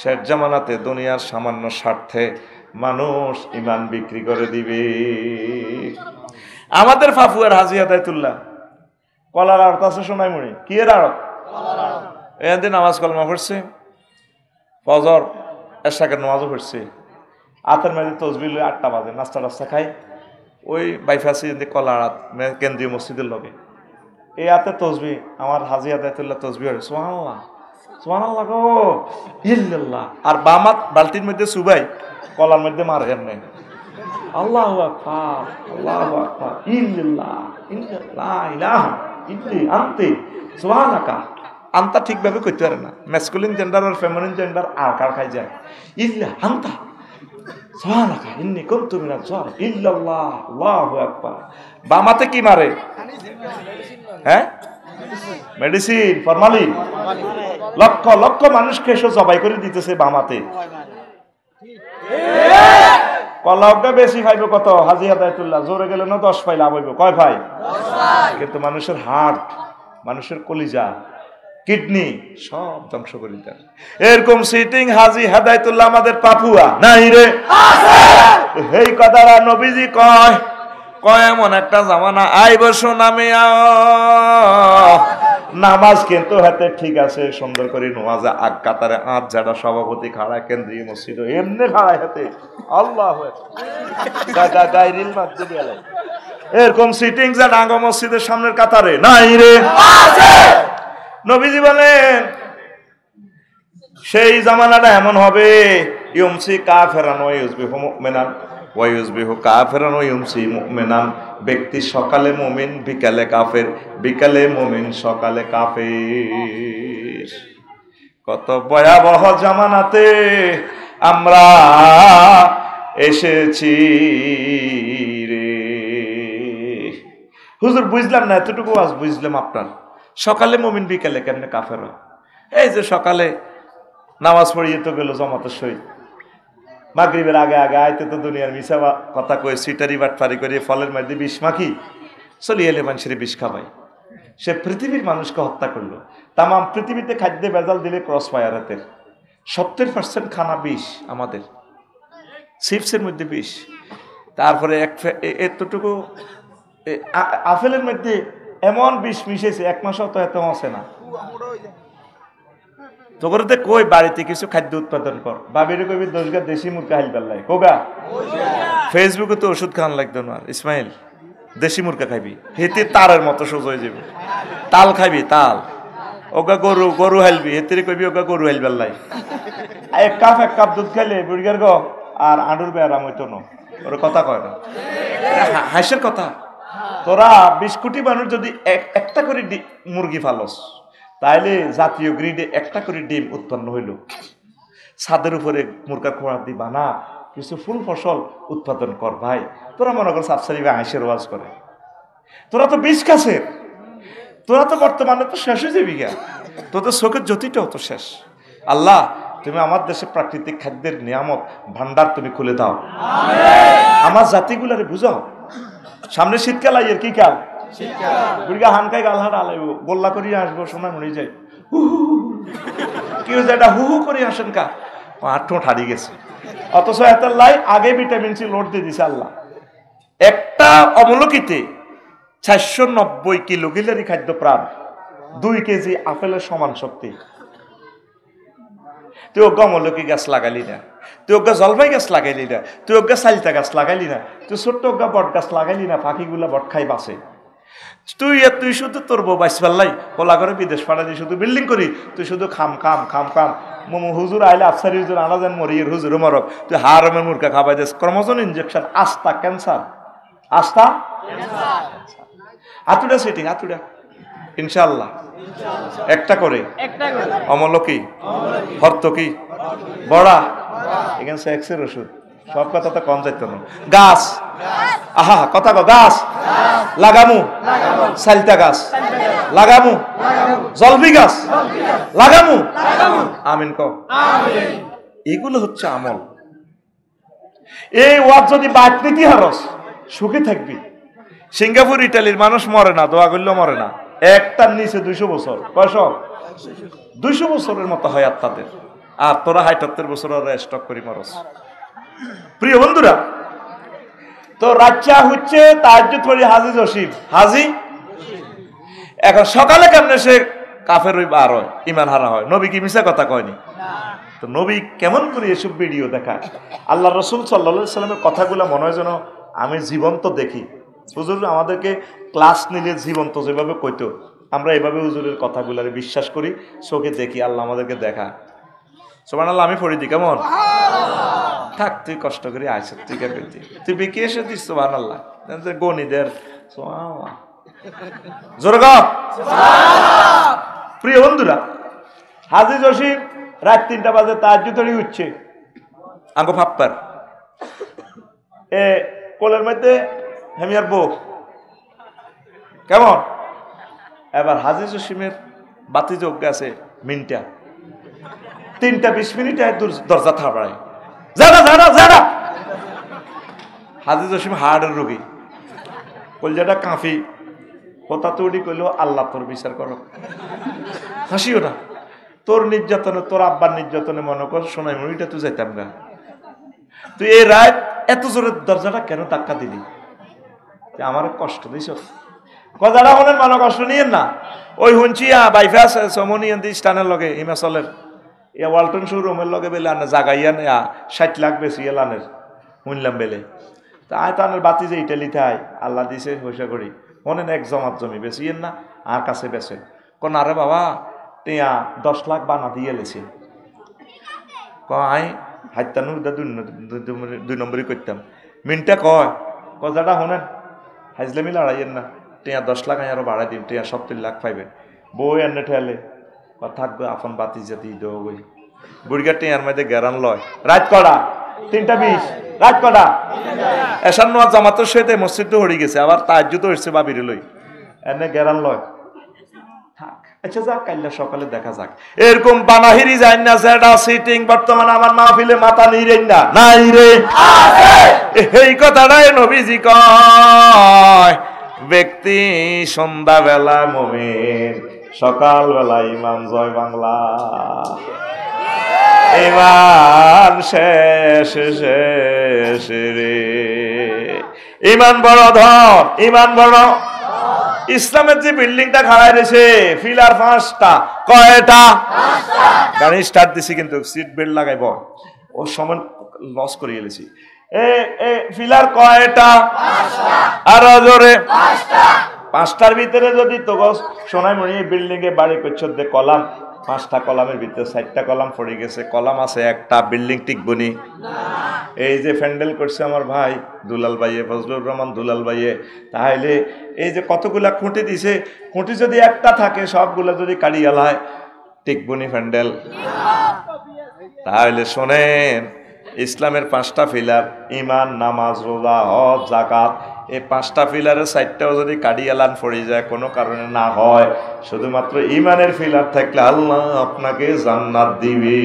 শেষ জামানাতে দুনিয়ার সামান্য স্বার্থে মানুষ ইমান বিক্রি করে দিবে। আমাদের ফাফুয়ার হাজি আদায়তুল্লাহ কলার আড়ত আছে সোনাইমুড়ি, কি এর আড়ত? এদিন নামাজ কলমা পড়ছে, ফজর এশাকের নামাজও পড়ছে, আতের মেঝে তসবিহ 8টা বাজে, নাস্তা টাস্তা খাই ওই বাইফাসি কলা আড়ত কেন্দ্রীয় মসজিদের লগে। এই হাতে তসবি, আমার হাজি আদায়তুল্লাহ তসবি হয় সুবহানাল্লাহ সুবহানাল্লাহ গো ইল্লাল্লাহ, আর বামাত বালতির মধ্যে সুবাই কলার মধ্যে মারে এমনি আল্লাহু আকবার আল্লাহু আকবার ইল্লাল্লাহ ইল্লাল্লাহ ইলাহা ইল্লি আনতি সুবহানাকা। আনতা ঠিকভাবে কইতে পারে না, ম্যাসকুলিন জেন্ডার আর ফেমিনিন জেন্ডার আর কার খাই যায়। ইল্লা আনতা সুবহানাকা ইন্নী কুনতু মিনাজ জালিমিন ইল্লাল্লাহ আল্লাহু আকবার। বামাতে কি মারে? হ্যাঁ, মেডিসিন, ফরমালিন। লক্ষ লক্ষ মানুষকে এসে জবাই করে দিতেছে বামাতে। কলাওটা বেশি পাইবে কত? হাজি আদায়তুল্লাহ জোরে গেলে না 10 পাই লাভ হইব। কয় ভাই? 10 পাই। কিন্তু মানুষের হার্ট, মানুষের কলিজা, কিডনি সব ধ্বংস করে দেয়। এরকম সিটিং হাজি হেদায়েতুল্লাহ আমাদের পাপুয়া নাই রে? এই কথাটা নবীজি কয়, কয় এমন একটা জামানা আইব সোনামে নামাজ কিন্তু হাতে ঠিক আছে, সুন্দর করে নামাজে আগ কাতারে আজ যারা সভাপতি খাড়া কেন্দ্রীয় মসজিদ এমনি খাড়ায় হাতে আল্লাহু আকবার গায়রিল মাসজিদ আলাই। এরকম সিটিং যা ডাঙ্গা মসজিদের সামনের কাতারে নাই রে? আছে। নবীজি বলেন সেই জামানাটা এমন হবে, ইউমসি কাফেরান ওয়া ইউসবিহু মুমিনান ওয়া ইউসবিহু কাফেরান ওয়া ইউমসি মুমিনান। ব্যক্তি সকালে মুমিন, বিকালে কাফের, বিকালে মুমিন, সকালে কাফের। কত ভয়াবহ জামানাতে আমরা এসেছি রে। হুজুর বুঝলাম না, এতটুকু আজ বুঝলাম আপনার। সকালে মুমিন, বিকালে কেমনে কাফের? এই যে সকালে নামাজ পড়িয়ে তো গেল জামাতের সহিত, মাগরিবের আগে আগে আইতে তো দুনিয়ার মিশা কথা কয়ে সিটারি বাটফারি করে ফলের মধ্যে বিষ মাখি চলি এলে মানুষের বিষ খাবাই। সে পৃথিবীর মানুষকে হত্যা করলো। তাম পৃথিবীতে খাদ্যে ভেজাল দিলে ক্রস ফায়ারের 70% খানা বিষ, আমাদের চিপসের মধ্যে বিষ। তারপরে এতটুকু আপেলের মধ্যে এমন বিষ মিশেছে 1 মাসও তো এত আছে না। তো করতে কই বাড়িতে কিছু খাদ্য উৎপাদন কর, বাবিরে কবি 10 গা দেশি মুরগা হাইল পাল্লাই কোগা। ফেসবুকে তো ওষুধ খাওয়ান লাগতো না, ইসমাইল দেশি মুরগা খাইবি, হেতে তারের মতো সোজা হয়ে যাবে। তাল খাইবি, তাল ওগা গরু, গরু হাইলবি, হেতে কবি ওগা গরু হাইল পাল্লাই। এক কাপ দুধ খাইলে বুড়িগার গো আর আঁডুর বেয়ারাম হইতো না। ওর কথা কয় না, হাসির কথা। তোরা 20 কোটি মানুষ যদি একটা করে মুরগি ফালস, তাইলে জাতীয় গ্রিডে একটা করে ডিম উৎপন্ন হইল। ছাদের উপরে মুরগা খোঁড়া দিবা না, কিছু ফুল ফসল উৎপাদন কর ভাই। তোরা মনে কর সাবসারি বা হাঁসের ওয়াজ করে, তোরা তো বিষ খাসের, তোরা তো বর্তমানে তো শেষ হয়ে যাবি গা, তোদের চোখের জ্যোতিটাও তো শেষ। আল্লাহ তুমি আমার দেশে প্রাকৃতিক খাদ্যের নিয়ামত ভান্ডার তুমি খুলে দাও, আমার জাতিগুলারে বুঝাও। সামনে শীতকাল আইয়ের কি কাল? বুড়িগা হানকাই গালহাট আলাইব, গোল্লা করিয়ে আসবো, সময় মনে যায় কি হয়েছে এটা হু হু করে আসেন কা, ঠোঁট হারিয়ে গেছে। অথচ এত লাই আগে ভিটামিন সি লোড দিয়ে দিছে আল্লাহ। একটা অমলকিতে 490 কিলো গিলারি খাদ্য প্রাণ, 2 কেজি আপেলের সমান শক্তি। তুই ওগা মলকি গাছ লাগাইলি না, তুই ওগা জলপাই গাছ লাগাইলি না, তুই ওগা সালতা গাছ লাগাইলি না, তুই ছোট্ট ওগা বট গাছ লাগাইলি না, পাখিগুলা বট খাই বাসে। তুই শুধু তোর বউ বাইস পাল্লাই কোলা করে বিদেশ পাঠালি, শুধু বিল্ডিং করি, তুই শুধু খাম খাম খাম খাম। হুজুর আইলে আফসারি হুজুর আনা যান মরিয়ের হুজুর মরক, তুই হারমের মুরগা খাবাই দেশ, ক্রমোজোন ইনজেকশন, আস্থা ক্যান্সার, আস্থা হাতুড়া সিটিং, হাতুড়া ইনশাআল্লাহ একটা করে অমলকি হর্তকি বড়া এখানে সেক্সের ওষুধ, সব কথা তো কম যাইত না। গাছ, আহা কথা কো, গাছ লাগামু, সালতা গাছ লাগামু, জলবি গাছ লাগামু, আমিন কো। এগুলো হচ্ছে আমল। এই ওয়াজ যদি বাদ নীতি হারস সুখে থাকবি। সিঙ্গাপুর ইটালির মানুষ মরে না, দোয়া করলেও মরে না, একটার নিচে 200 বছর, কয়শ 200 বছরের মতো হয় আত্মাদের। আর তোরা 78 বছর স্টক করি মরস। প্রিয় বন্ধুরা, তো রাজ্যা হচ্ছে তাহাজ্জুদ পড়ি হাজি জসিম, হাজি এখন সকালে কেমনে সে কাফের ওই বার হয়, ইমান হারা হয়। নবী কি মিছা কথা কয়নি? তো নবী কেমন করে এসব ভিডিও দেখা, আল্লাহ রসুল সাল্লাল্লাহু আলাইহি সাল্লামের কথাগুলো মনে হয় যেন আমি জীবন্ত দেখি। হুজুর আমাদেরকে ক্লাস নিলে জীবন্ত যেভাবে কইতো, আমরা এভাবে হুজুরের কথাগুলো বিশ্বাস করি, চোখে দেখি, আল্লাহ আমাদেরকে দেখা। সুবহানাল্লাহ, আমি পড়ি দি কেমন থাক, তুই কষ্ট করে আইস, তুই কে পেতি, তুই বিকে এসে দিস সুবহানাল্লাহ, গণিদের জোরগা। প্রিয় বন্ধুরা, হাজি জসিম রাত 3টা বাজে তাহাজ্জুদ তৈরি হচ্ছে, আঙ্গো ফাপ্পার এ কোলের মধ্যে হেমিয়ার বউ কেমন। এবার হাজি জসিমের বাতি যোগ্য আছে মিনটা, 3টা 20 মিনিটে দরজা থাপড়ায়, যারা যারা যারা। হাজি জসিম হার্টের রোগী, কলজাটা কাঁফি, কথা তৈরি করলেও আল্লাহ তোর বিচার করো, হাসিও না। তোর নির্যাতনে, তোর আব্বার নির্যাতনে মনে কর শোনাই মরিটা তুই যাইতাম না। তুই এই রাত এত জোরে দরজাটা কেন ধাক্কা দিলি? আমার কষ্ট দিস, কথাটা মনের মনে কষ্ট নিয়েন না। ওই শুনছি বাইফাস সমনি স্টানের লগে হিমাচলের ওয়ালটন শোরুমের লগে বেলে আনে জাগাইয়া নে 60 লাখ বেশি এলানের শুনলাম বেলে। তা আয় তানের বাতি যে ইটালিতে আয় আল্লাহ দিছে পয়সা করি, মনে এক জমাত জমি বেশিয়েন না, আর কাছে বেছে কোন আরে বাবা টিয়া 10 লাখ বানা দিয়ে লেছে। আই হাইতানু 2 নম্বরই করতাম। মিনটা কয় কথাটা শোনেন, হাজলামি লড়াইয়ের না, টিয়া 10 লাখ আই আরো বাড়াই দিম, টিয়া 70 লাখ পাইবেন। বই এনে ঠেলে থাকবে আপন বাতি জাতি দেবো বই বুড়িগা টিয়ার মধ্যে গেরান লয়। রাত কটা 3টা 20, রাত কটা এসার নোয়া জামাতের সাথে মসজিদ তো হয়ে গেছে, আবার তাহাজ্জুদ তো হচ্ছে বাবির লই এনে গেরান লয়। আচ্ছা যাক, কাইল্লা সকালে দেখা যাক। এরকম বানাহিরি যায় না যেটা সিটিং বর্তমানে আমার মাহফিলে মাথা নিরেন না নাই রে, এই কথাটাই নবীজি কয়, ব্যক্তি সন্ধ্যাবেলা মুমিন, সকালবেলা ইমান জয় বাংলা। ইমান শেষ শেষ রে, ইমান বড় ধন, ইমান বড়। ইসলামের যে বিল্ডিংটা খাড়াই রয়েছে ফিলার 5টা, কয়টা? গাড়ি স্টার্ট দিছি কিন্তু সিট বেল্ট লাগাইব, ও সময় লস করে গেলেছি। ফিলার কয়টা? আরো জোরে 5টার ভিতরে যদি তো সোনাই মনি বিল্ডিং এ বাড়ি করছো দে কলাম, 5টা কলামের ভিতরে 4টা কলাম পড়ে গেছে, কলাম আছে একটা, বিল্ডিং টিকবনি। এই যে প্যান্ডেল করছে আমার ভাই দুলাল ভাইয়ে, ফজলুর রহমান দুলাল ভাইয়ে, তাহলে এই যে কতগুলা খুঁটি দিছে, খুঁটি যদি একটা থাকে সবগুলা যদি কাড়িয়াল হয় টিকবনি প্যান্ডেল। তাহলে শোনেন, ইসলামের 5টা পিলার ঈমান, নামাজ, রোজা, হজ, যাকাত, এই 5টা পিলারের 4টাও যদি কাড়িয়ালান পড়ে যায় কোনো কারণে না হয়, শুধুমাত্র ঈমানের পিলার থাকলে আল্লাহ আপনাকে জান্নাত দিবে।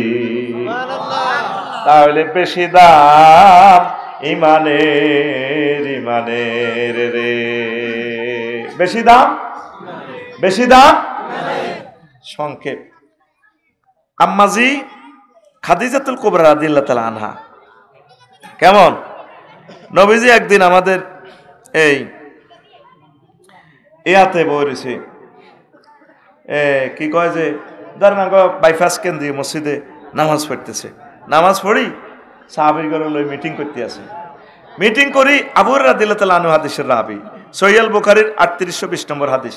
তাহলে বেশি দাম ঈমানের, ঈমানের রে, বেশি দাম, বেশি দাম। সংক্ষেপ, আম্মাজি খাদিজাতুল কুবরা রাদিয়াল্লাহু তাআলা আনহা কেমন, নবীজি একদিন আমাদের এই ইয়াতে বই রয়েছে কি কয় যে ধরেন বাইপাস কেন্দ্রীয় মসজিদে নামাজ পড়তেছে, নামাজ পড়ি সাহাবীর ঘরে লই মিটিং করতে আছে, মিটিং করি আবু হুরায়রা রাদিয়াল্লাহু তাআলা আনহু হাদিসের রাবি, সহিহ আল বুখারীর 3820 নম্বর হাদিস।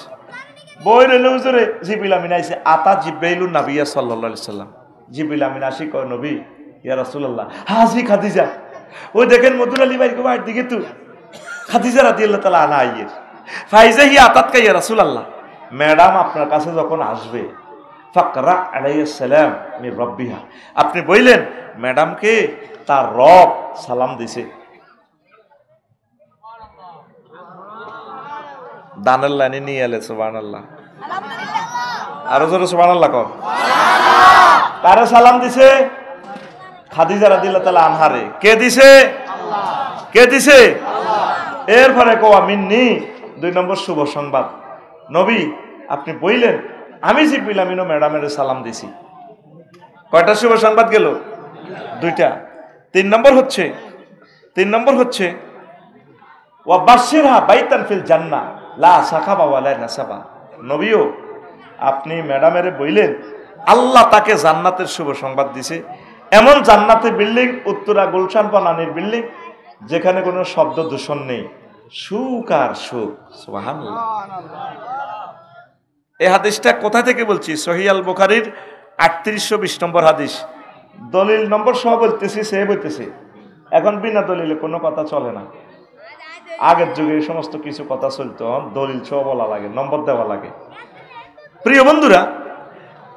বই রইল হুজুরে জিবরিল আমিন আইছে, আতা জিব্রাইলুন নাবিয়্যা সাল্লাল্লাহু আলাইহি সাল্লাম। জিবরিল আমিন আসি কয় নবী ইয়া রাসূলুল্লাহ হাজি খাদিজা, ওই দেখেন মধুর আলী ভাই কো বাইর দিকে তো খাদিজা রাদিয়াল্লাহু তাআলা আনহা আইয়ের ফাইজা হি আতাত কা ইয়া রাসূলুল্লাহ, ম্যাডাম আপনার কাছে যখন আসবে ফাকরা আলাইহিস সালাম মির রাব্বিহা, আপনি বললেন ম্যাডামকে তার রব সালাম দিছে। দানের লাইনে নিয়ে এলে সুবহানাল্লাহ, আরো জোরে সুবহানাল্লাহ কর। কারে সালাম দিছে? খাদিজা রাদিয়াল্লাহু তাআলা আনহারে। কে দিছে? কে দিছে? এরপরে কোয়া মিন্নি, 2 নম্বর শুভ সংবাদ, নবী আপনি বললেন আমি জিবরিল আমিন ম্যাডামের সালাম দিছি। কয়টা শুভ সংবাদ গেল? 2টা। 3 নম্বর হচ্ছে ওয়া বাশশিরহা বাইতান ফিল জান্নাহ লা সাখাবা ওয়া লা নাসাবা, নবীও আপনি ম্যাডামের বললেন আল্লাহ তাকে জান্নাতের শুভ সংবাদ দিছে, এমন জান্নাতের বিল্ডিং উত্তরা গুলশান বনানীর বিল্ডিং যেখানে কোনো শব্দ দূষণ নেই, সুখ আর সুখ। সুবহানাল্লাহ। এই হাদিসটা কোথা থেকে বলছি? সহিহ আল বুখারীর 3820 নম্বর হাদিস। দলিল নম্বর সহ বলতেছি, সে বলতেছে। এখন বিনা দলিলে কোনো কথা চলে না। আগের যুগে এই সমস্ত কিছু কথা চলতো, দলিল সহ বলা লাগে, নম্বর দেওয়া লাগে। প্রিয় বন্ধুরা,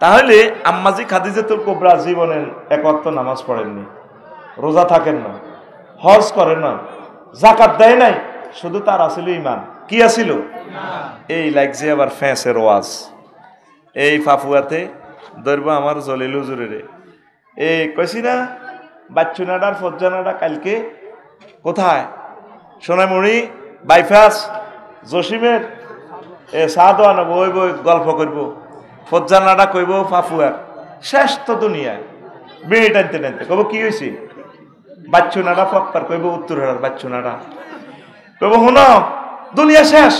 তাহলে আম্মাজি খাদিজাতুল কুবরা জীবনের এক ওয়াক্ত নামাজ পড়েননি, রোজা থাকেন না, হজ করেন না, যাকাত দেয় নাই, শুধু তার আসলে ঈমান। কি আছিল? এই লাগছে আবার ফ্যাঁসের ওয়াজ। এই ফাফুয়াতে ধরবো আমার জলিল হুজুরেরে, এই কইছি না বাচ্চুনাডার ফজ্জানাডা কালকে কোথায়? সোনামুড়ি বাইপাস জসিমের সাদওয়া নেব, ওই বই গল্প করবো, ফজ্জানাডা কইব ফাফুয়ার শেষ তো দুনিয়ায়, বিড়ি টানতে টানতে কব কি হয়েছে? বাচ্চুনাডা ফক্কার কইব উত্তর হারার বাচ্চুনাডা কইব শুন দুনিয়া শেষ।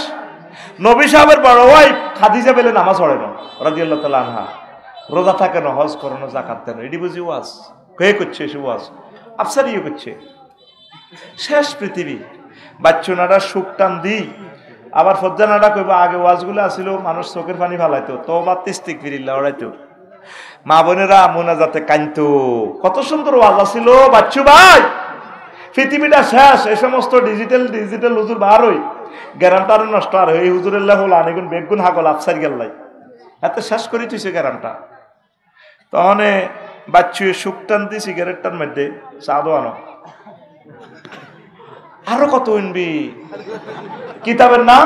নবী সাহেবের বড় ওয়াইফ খাদিজা বেলে নামাজ পড়ে না রাদিয়াল্লাহু তাআলা আনহা, রোজা থাকে না, হজ করে না, যাকাত দেয় না, এটি বুঝি ওয়াজ কে করছে? এসে ওয়াজ আফসারিও করছে। শেষ পৃথিবী, বাচ্চুনাডা সুখ টান দি, আবার ফজ্জানাডা কইব আগে ওয়াজগুলো আসিল মানুষ চোখের পানি ফালাইতো, তওবা ইস্তিগফারিল্লাহ ওরাইতো, মা বোনেরা মোনাজাতে কানতো, কত সুন্দর ওয়াজ আসিল। বাচ্চু ভাই পৃথিবীটা শেষ, এই সমস্ত ডিজিটাল হুজুর বার হই গ্যারামটা নষ্ট আর এই হুজুরেল্লাহ হল আনিগুন বেগুন হাগল আফসার গেল্লাই এত শেষ করি তুইছে গ্যারামটা। তখন বাচ্চু সুখ টানতি সিগারেটটার মধ্যে চাঁদো আনো, আরো কত উনবি কিতাবের নাম,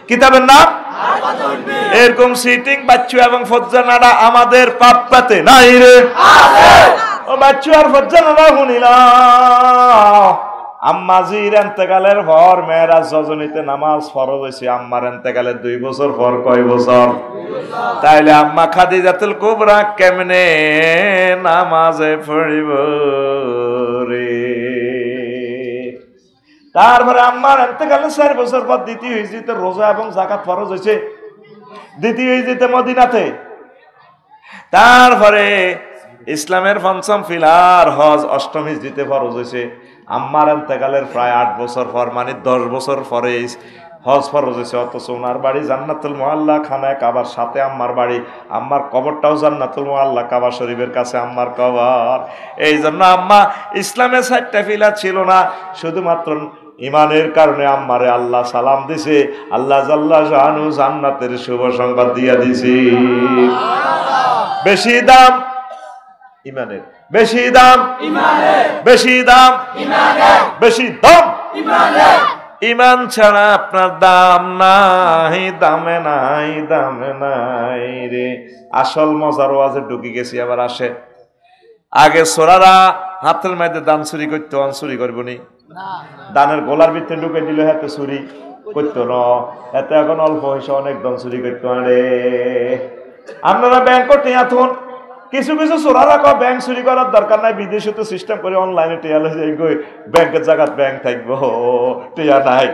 কিতাবের নাম এরকম সিটিং বাচ্চু এবং ফজ্জানাডা আমাদের পাপ্পাতে নাই রে। ও বাচ্চু আর ফজ্জানাডা শুনিলা আম্মাজির এন্তেকালের পর মেয়েরাজ রজনীতে নামাজ ফরজ হয়েছে, আম্মার এন্তেকালের 2 বছর পর। কয় বছর? তাইলে আম্মা খাদিজাতুল কুবরা কেমনে নামাজে পড়িব রে? তারপরে আম্মার এন্তেকালের 4 বছর পর দ্বিতীয় হিজরিতে রোজা এবং যাকাত ফরজ হয়েছে, দ্বিতীয় হিজরিতে মদিনাতে। তারপরে ইসলামের 5ম ফিলার হজ 8ম হিজরিতে ফরজ হয়েছে। আম্মার এন্তেকালের প্রায় 8 বছর পর, মানে 10 বছর পরে হজ ফরজ হয়েছে। অথচ ওনার বাড়ি জান্নাতুল মুআল্লা খানায় কাবার সাথে আম্মার বাড়ি, আম্মার কবরটাও জান্নাতুল মুআল্লা কাবা শরীফের কাছে আম্মার কবর। এই জন্য আম্মা ইসলামে 4টা ফিলা ছিল না, শুধুমাত্র ইমানের কারণে আম্মারে আল্লাহ সালাম দিছে, আল্লাহ জাল্লা শানু জান্নাতের শুভ সংবাদ দিয়া দিছে। বেশি দাম ইমানের, বেশি দাম ইমানের, বেশি দাম ইমানের, বেশি দাম ইমানের। ইমান ছাড়া আপনার দাম নাই, দামে নাই, দামে নাই রে। আসল মজার ওয়াজে ঢুকি গেছি, আবার আসে। আগে সোরারা হাতের মধ্যে দান চুরি করতো, চুরি করবো নি? দানের গোলার ভিতরে ঢুকে দিল, হাতে চুরি করতো না, এতে এখন অল্প হয়েছে অনেক দান চুরি করতো। আরে আপনারা ব্যাংক টিয়া থুন, কিছু কিছু চোরারা কয় ব্যাংক চুরি করার দরকার নাই, বিদেশে তো সিস্টেম করে অনলাইনে টিয়া লই যাই, ব্যাংকের জায়গাত ব্যাংক থাকবো, টিয়া নাই।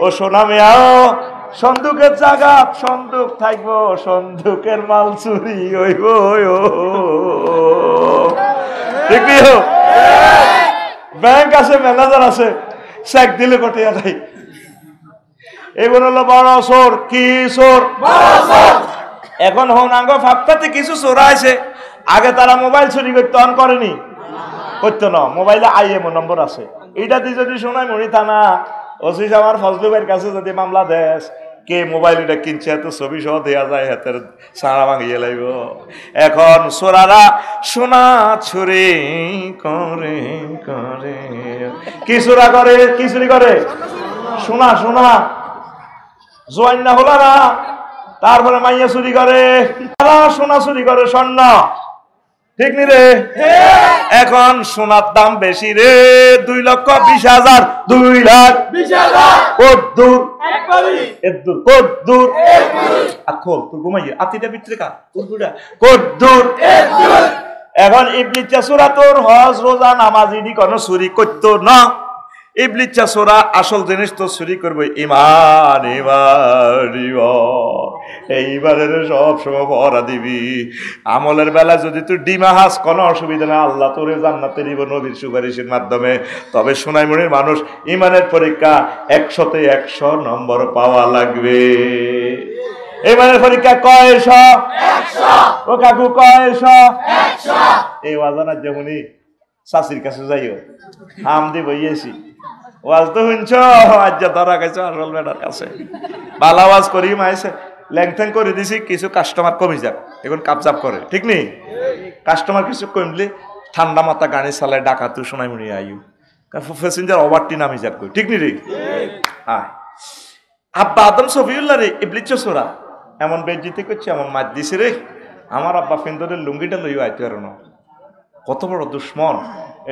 ও সোনা মেয়াও সন্দুকের জায়গা সন্দুক থাকবো সন্দুকের মাল চুরি হইব দেখবি ব্যাংক আছে ম্যানেজার আছে চেক দিলে কটিয়া নাই এগুলো হলো বড় চোর কি চোর এখন হনাঙ্গ ফাঁকতে কিছু চোরা আছে আগে তারা মোবাইল চুরি করতে অন করেনি করতো না মোবাইলে আইএমও নম্বর আছে এটা দিয়ে যদি শোনায় মনি থানা ওসি আমার ফজলু ভাইয়ের কাছে যদি মামলা দেশ কে মোবাইল এটা কিনছে এত ছবি সহ দেওয়া যায় হাতের সারা ভাঙিয়ে লাগব এখন সোরারা সোনা ছুরি করে করে কি চোরা করে কি চুরি করে সোনা সোনা জোয়ান না হলো না তারপরে মাইয়া চুরি করে সোনা চুরি করে স্বর্ণ ঠিক নি রে এখন সোনার দাম বেশি রে 2,20,000 2,20,000 কদ্দুর কদ্দুর কদ্দুর আখল তুই ঘুমাইয়া আতিটা ভিতরে কা কদ্দুর এখন ইবলিসা সূরা তোর হজ রোজা নামাজ ইদি কোন চুরি করতো না ইবলিসা সূরা আসল জিনিস তো চুরি করবে ঈমান ঈমান এইবারের সব সময় পড়া দিবি আমলের বেলা যদি তুই ডিমাহাস কোনো অসুবিধা না আল্লাহ তোরে জান্নাতে দিব নবীর সুপারিশের মাধ্যমে তবে সোনাইমুড়ির মানুষ ইমানের পরীক্ষা 100তে 100 নম্বর পাওয়া লাগবে ইমানের পরীক্ষা কয়শ 100 ও কাকু কয়শ 100 এই ওয়াজানা যেমনি শাশির কাছে যাইও হাম দি বইয়েছি ওয়াজ তো শুনছ আজ ধরা গেছে আসল বেটার কাছে ভালো আওয়াজ করি মাইছে ল্যাংথ্যাং করে দিছি কিছু কাস্টমার কমে যাক এখন কাপজাপ করে ঠিক নেই কাস্টমার কিছু কমলে ঠান্ডা মাথা গাড়ি চালায় ডাকাতু সোনাইমুড়ি আইউ প্যাসেঞ্জার ওভারটি নামি যাক ঠিক নি রে আয় আব্বা আদম সফিউল্লাহ রে ইবলিস সোরা এমন বেজ্জিতি করছে এমন মার দিছে রে আমার আব্বা ফিন্দরের লুঙ্গিটা লইও আইতে পারো না কত বড় দুশ্মন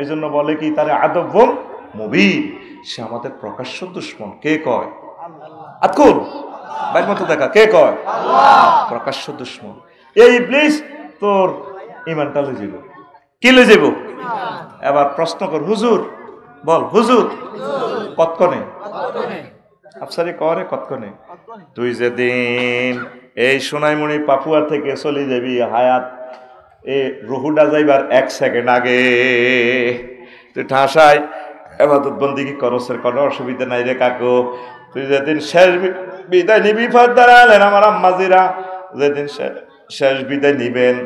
এই জন্য বলে কি তারে আদব্বম মুবিন সে আমাদের প্রকাশ্য দুশ্মন কে কয় আতকুল বাইর মতো দেখা কে কয় প্রকাশ্য দুশ্মন এই ইবলিস তোর ইমানটা লই যাব কি লই যাব এবার প্রশ্ন কর হুজুর বল হুজুর কতক্ষণে আফসারি করে কতক্ষণে তুই যেদিন এই সোনাইমুড়ি পাপুয়া থেকে চলে যাবি হায়াত এ রুহুডা যাইবার 1 সেকেন্ড আগে তুই ঠাসায় এবাদত বন্দিগি করসের কোনো অসুবিধা নাই রে কাকু তুই যেদিন শেষ বিদায় নিবি ফদ্দারালেন আমার আম্মাজিরা যেদিন শেষ বিদায় নিবেন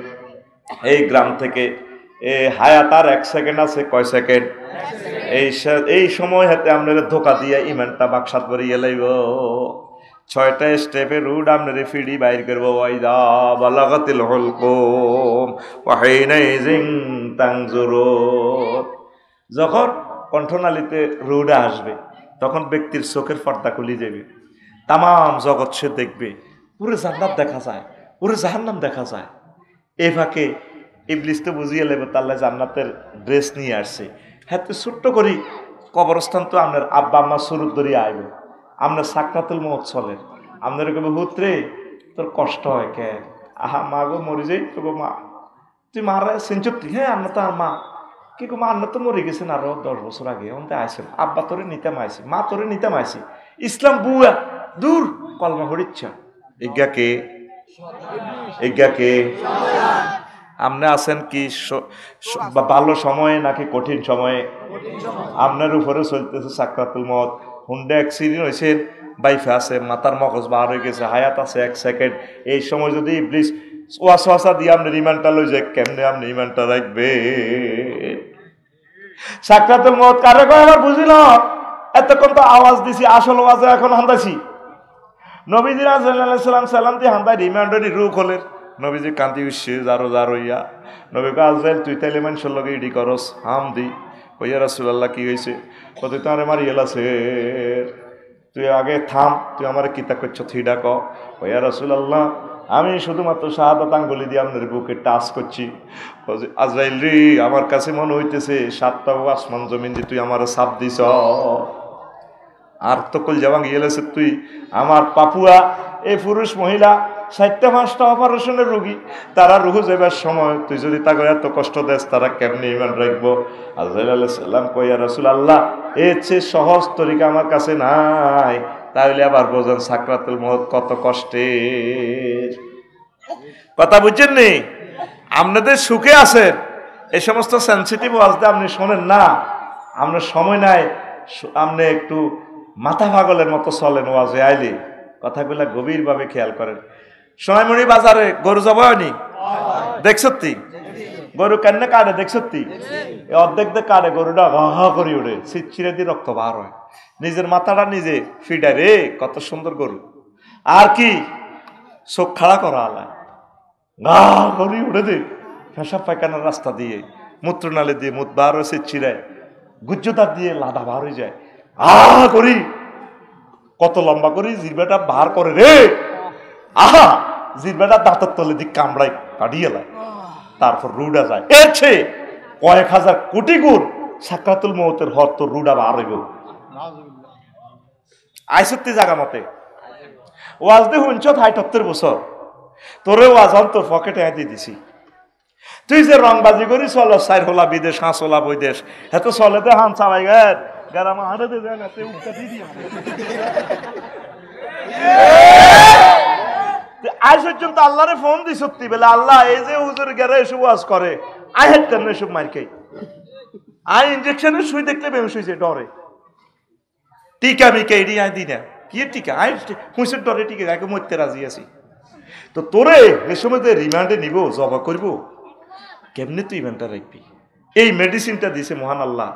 এই গ্রাম থেকে এই হায়াত আর 1 সেকেন্ড আছে কয় সেকেন্ড এই সময় হাতে আমরা ধোকা দিয়ে ইমানটা বাক্সাত ভরিয়ে লাইব 6টা স্টেপে রুড আমরা ফিডি বাইর করবো ওয়াইদা বালাগাতিল হুলকুম ওয়া হিনাইজিন তানজুরুন যখন কণ্ঠনালীতে রুডা আসবে তখন ব্যক্তির চোখের পর্দা খুলে যাবে তামাম জগৎ সে দেখবে পুরো জান্নাত দেখা যায় পুরো জাহান্নাম দেখা যায় এই ফাঁকে ইবলিস তো বুঝিয়ে লেবে তাহলে জান্নাতের ড্রেস নিয়ে আসছে হ্যাঁ তো ছোট্ট করি কবরস্থান তো আপনার আব্বা আম্মা শুরু ধরিয়ে আইবে আপনার সাকরাতুল মউত চলে আপনার কবে হুতরে তোর কষ্ট হয় কে আহা মা গো মরে যাই তো গো মা তুই মারা সেঞ্চুপ্তি হ্যাঁ আমরা তো আর মা কি গো মা আন্না তো মরে গেছেন আরো 10 বছর আগে ওনতে আইসেন আব্বা তোরে নিতাম আইসি মা তোরে নিতাম আইসি ইসলাম বুয়া দূর কলমা হরিচ্ছা এজ্ঞাকে আপনি আছেন কি ভালো সময়ে নাকি কঠিন সময়ে আপনার উপরে চলতেছে সাকরাতুল মউত হুন্ডা অ্যাক্সিডেন্ট হয়েছে বাইফে আছে মাথার মগজ বার হয়ে গেছে হায়াত আছে 1 সেকেন্ড এই সময় যদি ইবলিস ওয়াসওয়াসা দিয়ে আপনি ইমানটা লই যায় কেমনে আপনি ইমানটা রাখবে সাকরাতুল মউত কারে কয় আবার বুঝিল এতক্ষণ তো আওয়াজ দিছি আসল আওয়াজে এখন হান্দাছি নবীজি সাল্লাল্লাহু আলাইহি সাল্লাম দিয়ে হান্দাই রিমান্ডারি রূপ হলের নবীজি কান্তি উঠছে জারো জারইয়া নবী আজরাইল তুই তাইলে মানুষের লগে ইডি করস হাম দি কইয়া রাসূলুল্লাহ কি হয়েছে কত তারে মারি এলাছে তুই আগে থাম তুই আমার কিতা করছ থিডা কইয়া রাসূলুল্লাহ আমি শুধুমাত্র শাহাদাত আঙ্গুলি দিয়ে আপনার বুকে টাচ করছি আজরাইল রে আমার কাছে মনে হইতেছে 7টা আসমান জমিন দিয়ে তুই আমার সাপ দিছ আর তো কল যাওয়া গিয়েছে তুই আমার পাপুয়া এই পুরুষ মহিলা 4টা 5টা অপারেশনের রোগী, তারা রুহু যাবার সময় তুই যদি তাকে এত কষ্ট দেস তারা কেমনি ইমান রাখবো? আজরাইল আলাইহিস সালাম কই, ইয়া রাসূলুল্লাহ, এর চেয়ে সহজ তরিকা আমার কাছে নাই। তাহলে আবার বোঝেন সাকরাতুল মউত কত কষ্টের। কথা বুঝছেন নি? আপনাদের সুখে আছেন, এই সমস্ত সেন্সিটিভ ওয়াজটা আপনি শোনেন না, আপনার সময় নাই, আপনি একটু মাথা পাগলের মতো চলেন ওয়াজে আইলে, কথাগুলা গভীরভাবে খেয়াল করেন। সোনাইমুড়ি বাজারে গরু জবাইনি দেখছতি? গরু কেন কাটে দেখছতি? অর্ধেক দিয়ে কাটে, গরুটা হা করে উঠে, ছিটছিড়ে দিয়ে রক্ত বার হয়, নিজের মাথাটা নিজে ফিডায় রে, কত সুন্দর গরু। আর কি চোখ খাড়া করা আলায়, গা করে উঠে দে, পেশাব পায়খানার রাস্তা দিয়ে, মূত্রনালী দিয়ে মুখ বার হয়েছে, ছিঁড়ায় গুজ্জতার দিয়ে লাদা বার হয়ে যায়, করি কত লম্বা করি জিরবাটা বার করে রে, আহা জিরবাটা দাঁতের তলে দিক কামড়ায় কাটিয়ে লায়, তারপর রুডা যায়। এর চেয়ে কয়েক হাজার কোটি গুণ সাকরাতুল মউতের হর তো রুডা বার হইব। আইসত্তি জায়গা মতে ওয়াজ দে হুঞ্চ ৭৮ বছর, তোরে ওয়াজ তোর পকেটে দিয়ে দিছি। তুই যে রংবাজি করি চল, 4 হলা বিদেশ 5 হলা বৈদেশ, এত চলেতে হান চালাই গের গেরাম হাঁটে দে যায় না, তুই উঠতে দিদি আজ পর্যন্ত আল্লাহরে ফোন দি সত্যি বেলা, আল্লাহ এই যে হুজুর গেরে এসব ওয়াজ করে, আই হেঁটেন এসব মার খাই, আই ইঞ্জেকশনের সুই দেখলে বেহুশ হয়েছে ডরে, টিকা মিকা এডি আই দি না, কি টিকা আই হুঁসের ডরে টিকা গাকে মরতে রাজি আছি। তো তোরে এ সময় রিমান্ডে নিব, জবা করব, কেমনে তুই ইমানটা রাখবি? এই মেডিসিনটা দিয়েছে মহান আল্লাহ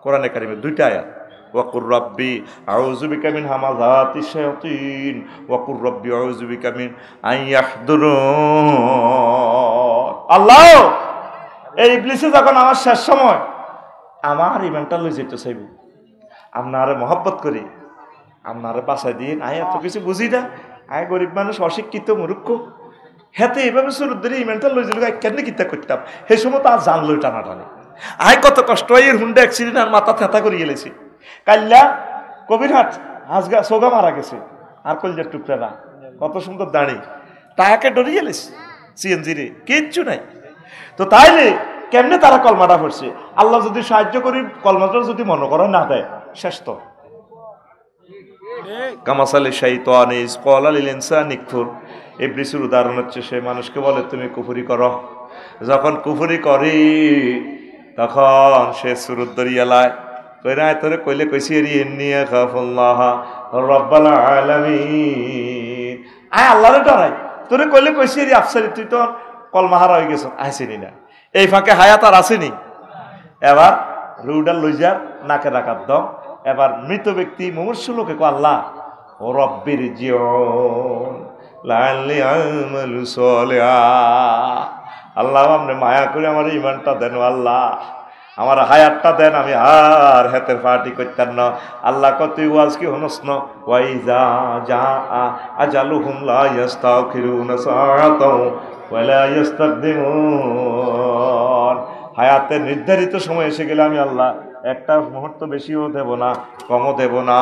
কোরআনে কারিমে 2টা আয়াত, ওয়াকুর রব্বি আউযু বিকা মিন হামাযাতিশ শায়াতিন ওয়াকুর রব্বি আউযু বিকা মিন আন ইয়াহদুরুন। আল্লাহ এই ইবলিসে যখন আমার শেষ সময় আমার ইমানটা লই যেতে চাইব, আপনারে মহব্বত করি, আপনারে বাঁচাই দিন, আয় এত কিছু বুঝি না, আয় গরিব মানুষ, অশিক্ষিত মূর্খ, হেতে এইভাবে সুরুদ্দরি ইমেন্টাল লই যাবে কেন কিতা করতাম, সেই সময় তো আর জানলো টানাটানি, আয় কত কষ্ট হয়, এর হুন্ডা অ্যাক্সিডেন্ট আর মাথা থেতা করে গেলেছি, কাল্লা কবিরহাট হাজগা সোগা মারা গেছে, আর কলজার টুকরা কত সুন্দর দাঁড়ি, তাকে ডরিয়ে গেলেছি সিএনজি রে, কিচ্ছু নাই। তো তাইলে কেমনে তারা কলমাটা পড়ছে? আল্লাহ যদি সাহায্য করি, কলমাটা যদি মনে করে না দেয়, শেষ তো। কামাসালে শাইতান ইজ ক্বালা লিল ইনসানি কুফর, ইবলিসের উদাহরণ হচ্ছে সে মানুষকে বলে তুমি কুফরি করো, যখন কুফরি করি তখন সে সুরুদ দরিয়ালায় কইরা তোরে কইলে কইছি এরি ইন্নিয়া খাফুল্লাহ রাব্বাল আলামিন, আয় আল্লাহরে ডরাই, তোরে কইলে কইছি এরি আফসারি, তুই তো কলমাহারা হয়ে গেছ, আইছিনি না। এই ফাঁকে হায়াত আর আসেনি, এবার রুডাল লইজার নাকে রাখার দম, এবার মৃত ব্যক্তি মুমূর্ষু লোকে কো আল্লাহ ও রব্বির জিউন লাআল্লি আমালু সালিহা, আল্লাহ আপনি মায়া করে আমার ইমানটা দেন, আল্লাহ আমার হায়াতটা দেন, আমি আর হেতের পার্টি করতাম না। আল্লাহ কত ওয়াজ কি হনস না, ওয়াইজা জা আজালুহুম লা ইস্তাগফিরুনা সাআতাও ওয়া লা ইস্তাকদিমুন, হায়াতের নির্ধারিত সময় এসে গেলে আমি আল্লাহ একটা মুহূর্ত বেশিও দেব না, কমও দেব না,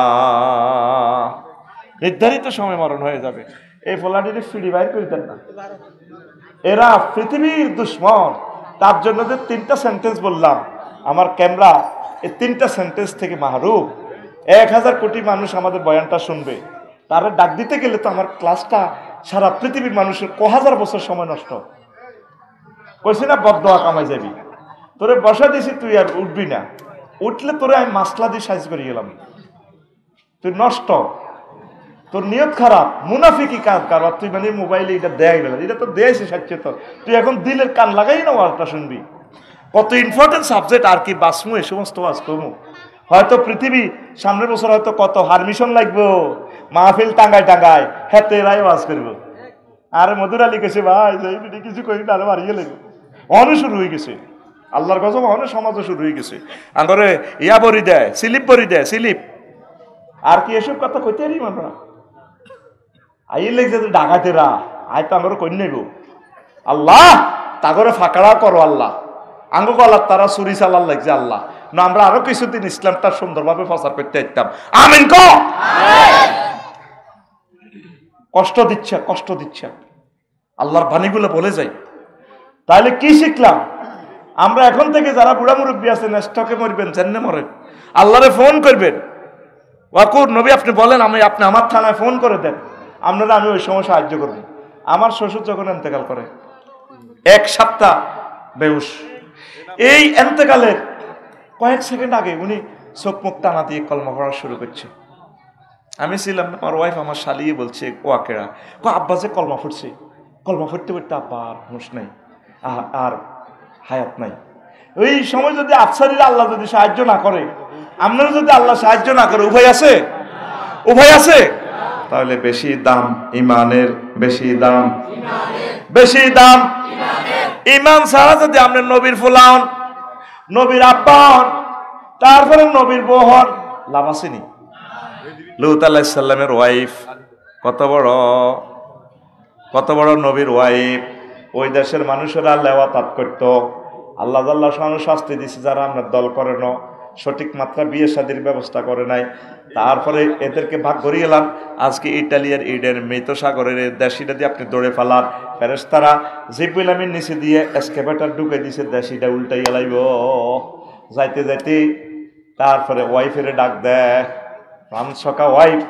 নির্ধারিত সময় মরণ হয়ে যাবে। এই ফলাটিতে ফিরি বাইর করিতেন না, এরা পৃথিবীর দুশ্মন। তার জন্য যে 3টা সেন্টেন্স বললাম, আমার ক্যামেরা এই 3টা সেন্টেন্স থেকে মাহরুম। 1000 কোটি মানুষ আমাদের বয়ানটা শুনবে, তারা ডাক দিতে গেলে তো আমার ক্লাসটা সারা পৃথিবীর মানুষের 1000 বছর সময় নষ্ট। কইছি না বদদোয়া কামাই যাবি, তোরে বসা দিছি, তুই আর উঠবি না, উঠলে তোরে আমি মাসলা দিয়ে সাইজ করে গেলাম, তুই নষ্ট, তোর নিয়ত খারাপ, মুনাফিকি কারবার, তুই মানে মোবাইলে এটা দেয় গেল, এটা তো দেয়ছে সাচ্চে, তো তুই এখন দিলের কান লাগাই না ওয়াজটা শুনবি। কত ইম্পর্টেন্ট সাবজেক্ট, আর কি বাসমু এ সমস্ত ওয়াজ করবো। হয়তো পৃথিবী সামনের বছর হয়তো কত হারমিশন লাগবো, মাহফিল টাঙ্গায় টাঙ্গায় হেতে এরাই ওয়াজ করবো। আরে মধুর আলী গেছে ভাই, যে কিছু করি না, আরো মারিয়ে লাগবে, অনে শুরু হয়ে গেছে, আল্লাহর গজব অনেক সমাজও শুরু হয়ে গেছে। আঙ্গরে ইয়া বরি দেয়, স্লিপ বরি দেয়, স্লিপ, আর কি এসব কথা কইতে পারি আমরা। আইয়ে লেগেছে যে ডাকাতেরা, আয় তো আঙ্গরে কই নেব, আল্লাহ তাগরে ফাঁকড়া করো আল্লাহ, আঙ্গ গলার তারা চুরি চালার লাগছে আল্লাহ, না আমরা আরো কিছুদিন ইসলামটা সুন্দরভাবে প্রচার করতে চাইতাম। আমিন ক, কষ্ট দিচ্ছে, কষ্ট দিচ্ছে, আল্লাহর বাণীগুলো বলে যাই। তাহলে কি শিখলাম আমরা? এখন থেকে যারা বুড়া মুরব্বী আছেন, স্টকে মরবেন, জেনে মরেন, আল্লাহরে ফোন করবেন। ওয়াকুর নবী আপনি বলেন, আপনি আমার থানায় ফোন করে দেন, আপনারা আমি ওই সময় সাহায্য করব। আমার শ্বশুর যখন এন্তেকাল করে 1 সপ্তাহ বেহুশ, এই এন্তেকালের কয়েক সেকেন্ড আগে উনি চোখ মুখ টানা দিয়ে কলমা পড়া শুরু করছে। আমি ছিলাম না, আমার ওয়াইফ আমার শালিয়ে বলছে ওয়াকেরা আব্বা যে কলমা ফুটছে, কলমা ফুটতে ফুটতে আব্বা আর হুঁশ নাই, আর হায়াত নাই। ওই সময় যদি আফসারিরা আল্লাহ যদি সাহায্য না করে, আপনারা যদি আল্লাহ সাহায্য না করে, উভয় আছে? উভয় আছে? তাহলে বেশি দাম ইমানের, বেশি দাম, বেশি দাম ইমান ছাড়া যদি আপনি নবীর ফুলান, নবীর আব্বা হন, তারপরে নবীর বউ হন, লাভ আসেনি? লূত আলাইহিস সালামের ওয়াইফ কত বড় নবীর ওয়াইফ। ওই দেশের মানুষেরা লেওয়াতাত করত। আল্লাহ আল্লাহ শাস্তি দিছে যারা আপনার দল করে না, সঠিক মাত্রা বিয়ে শাদীর ব্যবস্থা করে নাই। তারপরে এদেরকে ভাগ করে গেলাম। আজকে ইটালিয়ার ইডেন মৃত সাগরের দেশিটা দিয়ে আপনি দৌড়ে ফেলার ফেরেশতারা জিব্রাইল আমিন নিচে দিয়ে এসকেভেটর ঢুকে দিছে, দেশিটা উল্টাইয়া লাইব। যাইতে যাইতে তারপরে ওয়াইফের ডাক দেয়, সকা ওয়াইফ,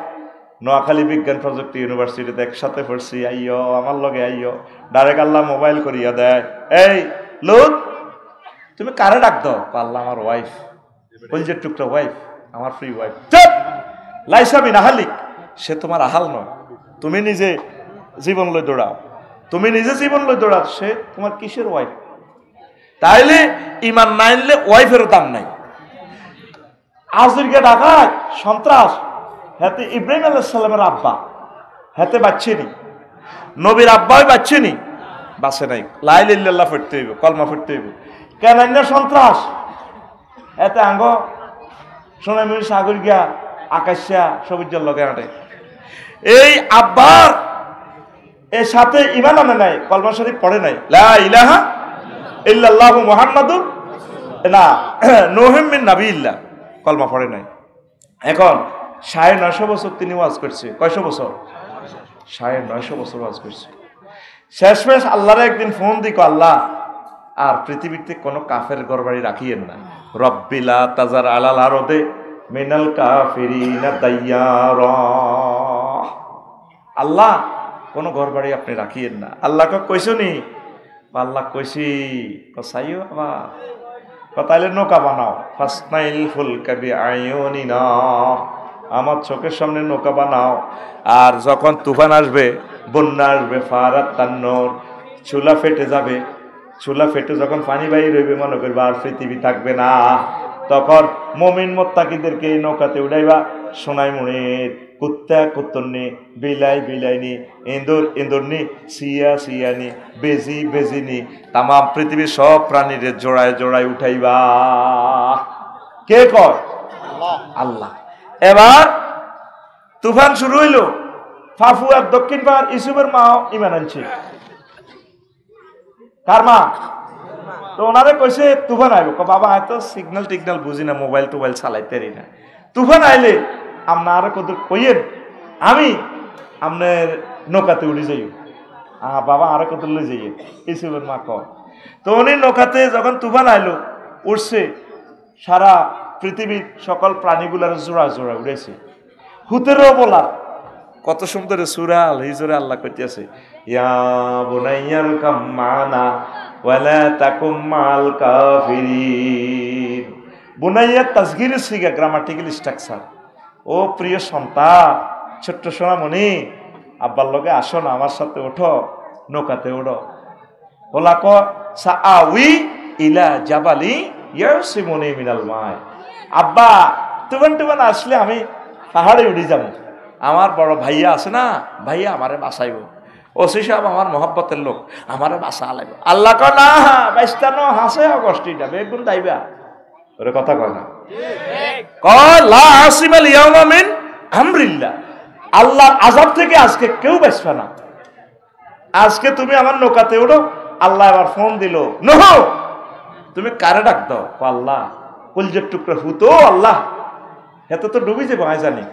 নোয়াখালী বিজ্ঞান প্রযুক্তি ইউনিভার্সিটিতে একসাথে পড়ছি, আইয়ো আমার লগে আইয়ো। ডাইরেক্ট আল্লাহ মোবাইল করিয়া দেয়, এই লুত তুমি কারে ডাক দাও? আল্লাহ আমার ওয়াইফ, কলজের টুকরা ওয়াইফ, আমার ফ্রি ওয়াইফ। চুপ! লাইসা বিন আহালিক, সে তোমার আহাল নয়, তুমি নিজে জীবন লই দৌড়াও, তুমি নিজে জীবন লই দৌড়াও, সে তোমার কিসের ওয়াইফ? তাইলে ইমান না আনলে ওয়াইফেরও দাম নাই। আজকে ডাকাত সন্ত্রাস, হাতে ইব্রাহিম আলাইহিস সালামের আব্বা, হাতে বাচ্চেনি, নবীর আব্বাই বাচ্চেনি, বাঁচে নাই। লা ইলাহা ইল্লাল্লাহ পড়তে হইব, কলমা পড়তে হইব। কেন না সন্ত্রাস? এতে আঙ্গ সোনামণি সাগর গিয়া আকাশা সবুজের লগে আঁটে। এই আব্বার এর সাথে ইমান আনে নাই, কলমা শরীফ পড়ে নাই, লা ইলাহা ইল্লাল্লাহু মুহাম্মাদুর না নূহুম মিন নাবিয়্যিল্লাহ, কলমা পড়ে নাই। এখন 950 বছর তিনি ওয়াজ করছে। কয়শো বছর? 950 বছর ওয়াজ করছে। শেষমেশ আল্লাহর একদিন ফোন দিক, আল্লাহ আর পৃথিবীতে কোনো কাফের ঘরবাড়ি রাখিয়েন না, রব্বিলা তাজার আলাল আরদে মিনাল কাফিরিনা দাইয়ারা, আল্লাহ কোনো ঘরবাড়ি আপনি রাখিয়েন না। আল্লাহকে কইছনি? আল্লাহ কইছি, কসাইও বাবা তাইলে নৌকা বানাও, ফাসনাইল ফুলকা বিআয়ুনিনা, আমার চোখের সামনে নৌকা বানাও। আর যখন তুফান আসবে, বন্যা আসবে, ফারাত তান্নর, চুলা ফেটে যাবে, চুলা ফেটে যখন পানি বাইর হইবে, মনে করবে আর পৃথিবী থাকবে না, তখন মুমিন মুত্তাকিদেরকে এই নৌকাতে উঠাইবা। সোনাই মুড়ির কুত্তা কুত্তরনি, বিলাই বিলাইনি, ইন্দুর ইন্দুরনি, সিয়া সিয়ানি, বেজি বেজিনি, তাম পৃথিবীর সব প্রাণীর জোড়ায় জোড়ায় উঠাইবা। কে কয়? আল্লাহ। এবার তুফান শুরু হইল। ফাফুয়ার দক্ষিণ পাড় ইউসুফের মা ইমান আনছে। কার মা? তো ওনারে কইছে তুফান আইব। বাবা হয়তো সিগন্যাল টিগনাল বুঝি না, মোবাইল টোবাইল চালাইতেরি না, তুফান আইলে আপনার কত কইয়েন, আমি আপনার নৌকাতে উড়ে যাই। বাবা আরো কত লই যাইয়ে, ইউসুফের মা কয়। তো উনি নৌকাতে যখন তুফান আইলো, উঠছে, সারা পৃথিবীর সকল প্রাণীগুলার জোড়া জোড়া উড়েছে। হুতেরও বলা কত সুন্দর সূরা আল হিজরে আল্লাহ কইতেছে, ইয়া বুনাইয়ার কাম মানা ওয়ালা তাকুম মাল কাফিরিন। বুনাইয়া তাসগীরের সিগা, গ্রামাটিক্যাল স্ট্রাকচার। ও প্রিয় সন্তান, ছোট্ট সোনামণি, আব্বার লগে আসো না, আমার সাথে ওঠো, নৌকাতে ওঠো। বলা ক সাআউই ইলা জাবালি ইয়াসিমুনি মিনাল মাই। আব্বা তুফান টুফান আসলে আমি পাহাড়ে উঠে যাবো, আমার বড় ভাইয়া আছে না, ভাইয়া আমারে বাঁচাইব, ওসি সাহেব আমার মহব্বতের লোক, আমারে বাঁচা আলাইব। আল্লাহ কয় না, বাইস্তানো হাসে অগস্টি যাবে, একদম দাইবা। ওরে কথা কয় না, কয় লা আসিমাল ইয়াউমা মিন আমরিল্লাহ, আল্লাহর আযাব থেকে আজকে কেউ বাঁচবে না। আজকে তুমি আমার নৌকাতে উঠো। আল্লাহ আবার ফোন দিল, নহ তুমি কারে ডাক দাও? আল্লাহ। কলজের টুকরা হুতো আল্লাহ, এত তো ডুবি যাবো আমি জানি।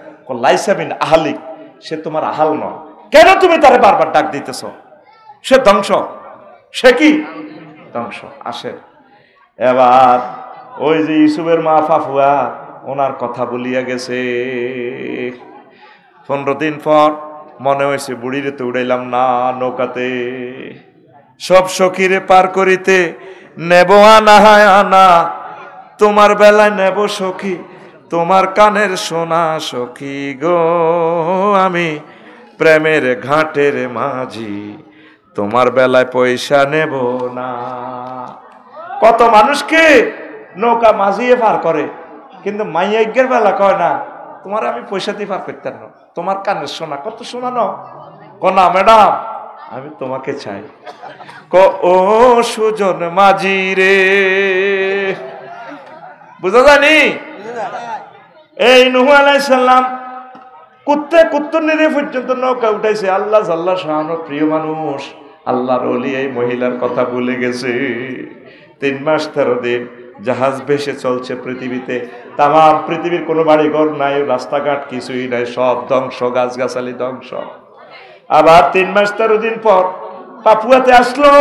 লাইসা বিন আহালিক, সে তোমার আহাল নয়, কেন তুমি তারে বারবার ডাক দিতেছ? সে ধ্বংস। সে কি ধ্বংস। আসে এবার ওই যে ইউসুফের মা ফাফুয়া, ওনার কথা বলিয়া গেছে। 15 দিন পর মনে হয়েছে বুড়িরে তো উড়াইলাম না নৌকাতে, সব সখীরে পার করিতে নেব আনা হায় আনা, তোমার বেলায় নেব সখী তোমার কানের সোনা সখী গো, আমি প্রেমের ঘাটের মাঝি তোমার বেলায় পয়সা নেব না। কত মানুষকে নৌকা মাঝিয়ে পার করে, কিন্তু মাইয়াজ্ঞের বেলা কয় না তোমার আমি পয়সা দিয়ে পার করতাম না, তোমার কানের সোনা কত সোনা ন না ম্যাডাম আমি তোমাকে চাই। ও সুজন মাঝি রে, বুঝা জানি এই নূহ আলাইহিস সালাম কুত্তনিরে পর্যন্ত নৌকা উঠাইছে। আল্লাহ জাল্লা শাহানো প্রিয় মানুষ, আল্লাহর ওলি এই মহিলার কথা ভুলে গেছে। 3 মাস 13 দিন জাহাজ ভেসে চলছে পৃথিবীতে। তাম পৃথিবীর কোনো বাড়ি ঘর নাই, রাস্তাঘাট কিছুই নাই, সব ধ্বংস, গাছগাছালি ধ্বংস। আবার 3 মাস 13 দিন পর পাপুয়াতে আসলো।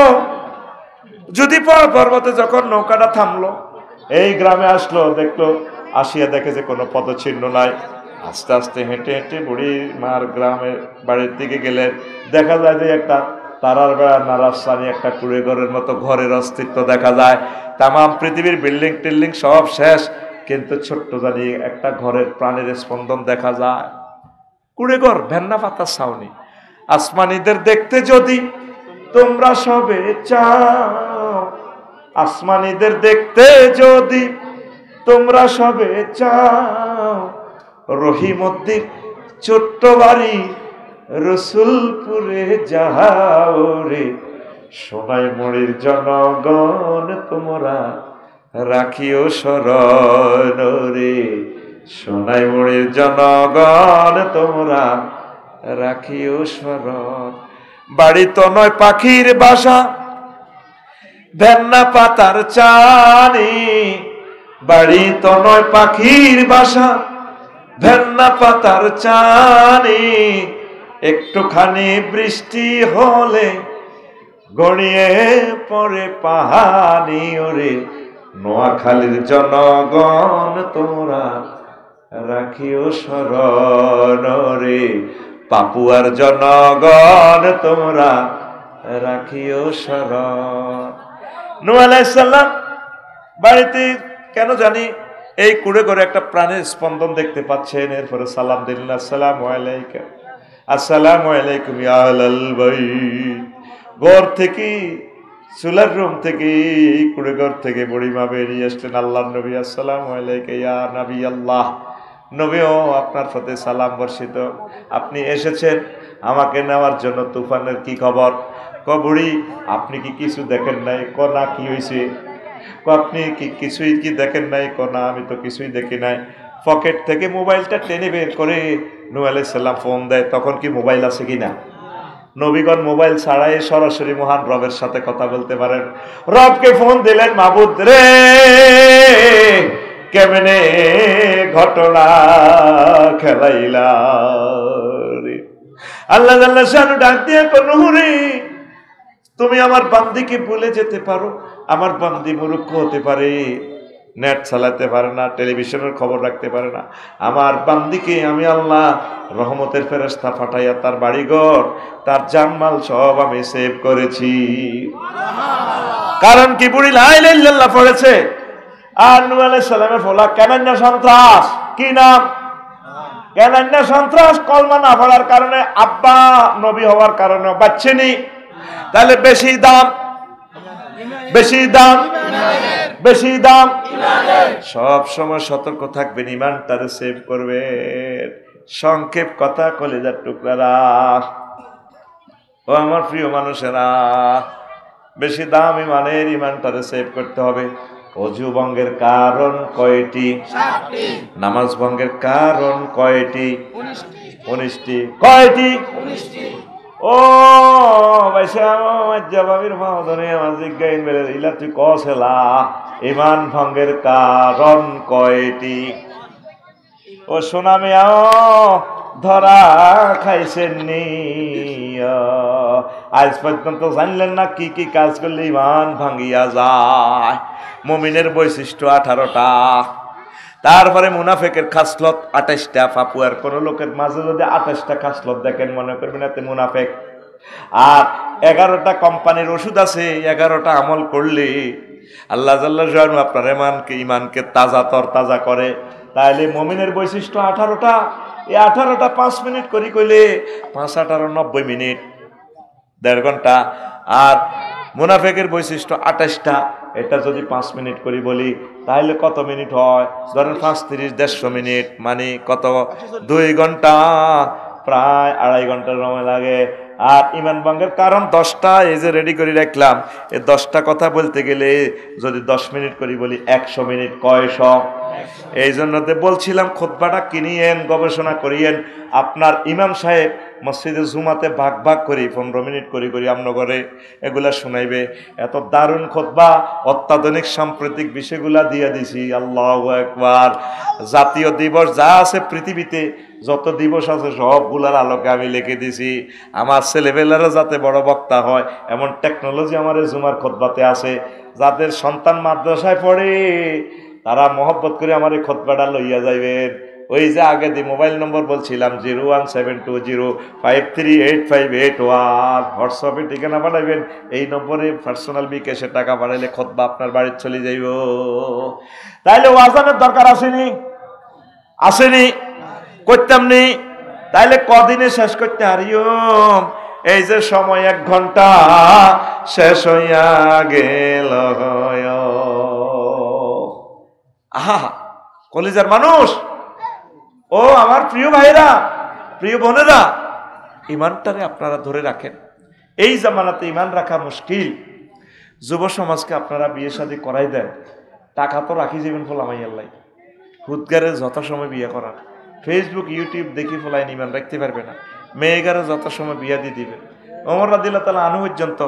যদি পর্বতে যখন নৌকাটা থামলো, এই গ্রামে আসলো, দেখলো, আসিয়া দেখে যে কোনো পদচিহ্ন নাই। আস্তে আস্তে হেঁটে হেঁটে বুড়ি মার গ্রামের বাড়ির দিকে গেলেন। দেখা যায় যে একটা তারার বেড়া নারাস্তানি একটা কুড়ে ঘরের মতো ঘরের অস্তিত্ব দেখা যায়। তাম পৃথিবীর বিল্ডিং টিল্ডিং সব শেষ, কিন্তু ছোট্ট জানি একটা ঘরের প্রাণের স্পন্দন দেখা যায়। কুড়ে ঘর, ভেন্না পাতার ছাউনি। আসমানিদের দেখতে যদি তোমরা সবে চাও, আসমানিদের দেখতে যদি তোমরা সবে চাও, রহিমদ্দির ছোট্ট বাড়ি রসুলপুরে যাও রে, সোনাই মুড়ির জনগণ তোমরা রাখিও শরণ রে, সোনাই মুড়ির জনগণ তোমরা রাখিও শরণ। বাড়ি তো নয় পাখির বাসা, ভেন্না পাতার চানি, বাড়ি তো নয় পাখির বাসা, ভেন্না পাতার চানি, একটুখানি বৃষ্টি হলে গড়িয়ে পড়ে পাহাড়ি ওরে, নোয়াখালীর জনগণ তোমরা রাখিও শরণ রে, পাপুয়ার জনগণ তোমরা রাখিও শরণ। নূহ আলাইহিস সালাম বাড়িতে কেন জানি এই কুড়ে করে একটা প্রাণের স্পন্দন দেখতে পাচ্ছেন। এরপরে সালাম দিলেন, আসসালামু আলাইকুম, আসসালামু আলাইকুম ইয়া আহলাল বাইত। ঘর থেকে, চুলার রুম থেকে, কুড়ে ঘর থেকে বুড়িমা বেরিয়ে আসলেন। আল্লাহর নবী, আসসালামু আলাইকা ইয়া নবী আল্লাহ, নবীও আপনার প্রতি সালাম বর্ষিত। আপনি এসেছেন আমাকে নেওয়ার জন্য, তুফানের কি খবর? বুড়ি আপনি কি কিছু দেখেন নাই? না কি হয়েছে? আপনি কি কিছুই কি দেখেন নাই? না আমি তো কিছুই দেখি নাই। পকেট থেকে মোবাইলটা টেনে বের করে নূহ আলাইহিস সালাম ফোন দেয়। তখন কি মোবাইল আছে কিনা? নবীগণ মোবাইল ছাড়াই সরাসরি মহান রবের সাথে কথা বলতে পারেন। রবকে ফোন দিলেন, মাবুদ রে কেমনে ঘটনা খেলাইলা রে। আল্লাহ জাল্লা শানু ডাক দিয়ে নূহ রে, তুমি আমার বান্দিকে ভুলে যেতে পারো, আমার বান্দি মূর্খ হতে পারে, নেট চালাতে পারে না, টেলিভিশনের খবর রাখতে পারে না। আমার বান্দিকে আমি আল্লাহ রহমতের ফেরেশতা পাঠাইয়া তার বাড়িঘর, তার জানমাল সব আমি সেভ করেছি। কারণ কি? বুড়ি লা ইলাহা ইল্লাল্লাহ পড়েছে। আর নূহ আলাইহিস সালামের ফলা কেনান্না সন্ত্রাস। কি নাম? কেনান্না সন্ত্রাস। কলমা না পড়ার কারণে, আব্বা নবী হওয়ার কারণে বাচ্চেনি। তাহলে বেশি দাম, বেশি দাম, বেশি দাম। সব সময় সতর্ক থাকবেন, ইমানটারে সেভ করবেন। সংক্ষেপ কথা, কলিজার টুকরারা, ও আমার প্রিয় মানুষেরা, বেশি দাম ইমানের, ইমানটারে সেভ করতে হবে। অজু ভঙ্গের কারণ কয়টি? নামাজ ভঙ্গের কারণ কয়টি? 19টি। কয়টি? ও ভাইসা জবাবির মাহদনে আমার জিজ্ঞাইন বেলে ইলা তুই কসেলা ইমান ভঙ্গের কারণ কয়টি? ও সোনা মিয়া, ধরা খাইছেন নি? আজ পর্যন্ত জানলেন না কি কি কাজ করলে ইমান ভাঙ্গিয়া যায়। মুমিনের বৈশিষ্ট্য 18টা। তারপরে মুনাফেকের খাসলত 28টা। ফাপুয়ার কোন লোকের মাঝে যদি 28টা খাসলত দেখেন মনে করবেন এতে মুনাফেক। আর 11টা কোম্পানির ওষুধ আছে, 11টা আমল করলে আল্লাহ জাল্লাহ শাআনহু আপনার ইমানকে তাজা করে। তাইলে মুমিনের বৈশিষ্ট্য 18টা। এই 18টা 5 মিনিট করি কইলে 5 18 90 মিনিট, 1.5 ঘন্টা। আর মুনাফেকের বৈশিষ্ট্য 28টা, এটা যদি 5 মিনিট করি বলি তাহলে কত মিনিট হয়? ধরেন 5 30 150 মিনিট, মানে কত? 2 ঘন্টা, প্রায় 2.5 ঘন্টা সময় লাগে। আর ইমান ভঙ্গের কারণ 10টা, এই যে রেডি করে রাখলাম, এই 10টা কথা বলতে গেলে যদি 10 মিনিট করি বলি 100 মিনিট। কয়শো? এই জন্য বলছিলাম খুতবাটা কিনিয়েন, গবেষণা করিয়েন। আপনার ইমাম সাহেব মসজিদে জুমাতে ভাগ ভাগ করি 15 মিনিট করি আমরা ঘরে এগুলা শুনাইবে। এত দারুণ খুতবা, অত্যাধুনিক সাম্প্রতিক বিষয়গুলা দিয়ে দিছি। আল্লাহু আকবার। জাতীয় দিবস যা আছে পৃথিবীতে, যত দিবস আছে সবগুলার আলোকে আমি লিখে দিছি। আমার ছেলেবেলারা যাতে বড় বক্তা হয় এমন টেকনোলজি আমার জুমার খুতবাতে আছে। যাদের সন্তান মাদ্রাসায় পড়ে তারা মহব্বত করে আমার এই খুতবাটা লইয়া যাইবেন। ওই যে আগে দি মোবাইল নম্বর বলছিলাম 01720538581, হোয়াটসঅ্যাপে ঠিকানা পাঠাইবেন। এই নম্বরে পার্সোনাল বিকাশে টাকা পাঠাইলে খুতবা আপনার বাড়িতে চলে যাইব। তাইলে ওয়াজানের দরকার আসেনি করতাম নি? তাইলে কদিনে শেষ করতে হারিয়ম? এই যে সময় 1 ঘন্টা শেষ হইয়া গেল। আহা কলিজার মানুষ, ও আমার প্রিয় ভাইরা, প্রিয় বোনেরা, ইমানটারে আপনারা ধরে রাখেন। এই জামানাতে ইমান রাখা মুশকিল। যুব সমাজকে আপনারা বিয়ে শাদী করাই দেন, টাকা তো রাখি যাবেন ফোলামাইয়াল্লাই, হুদগারে যথাসময় বিয়ে করান, ফেসবুক ইউটিউব দেখি ফোলাইন ইমান রাখতে পারবে না। মেয়েগারে যথাসময় বিয়া দিয়ে দিবেন। ওমর রাদিয়াল্লাহু তাআলা আনহু পর্যন্ত,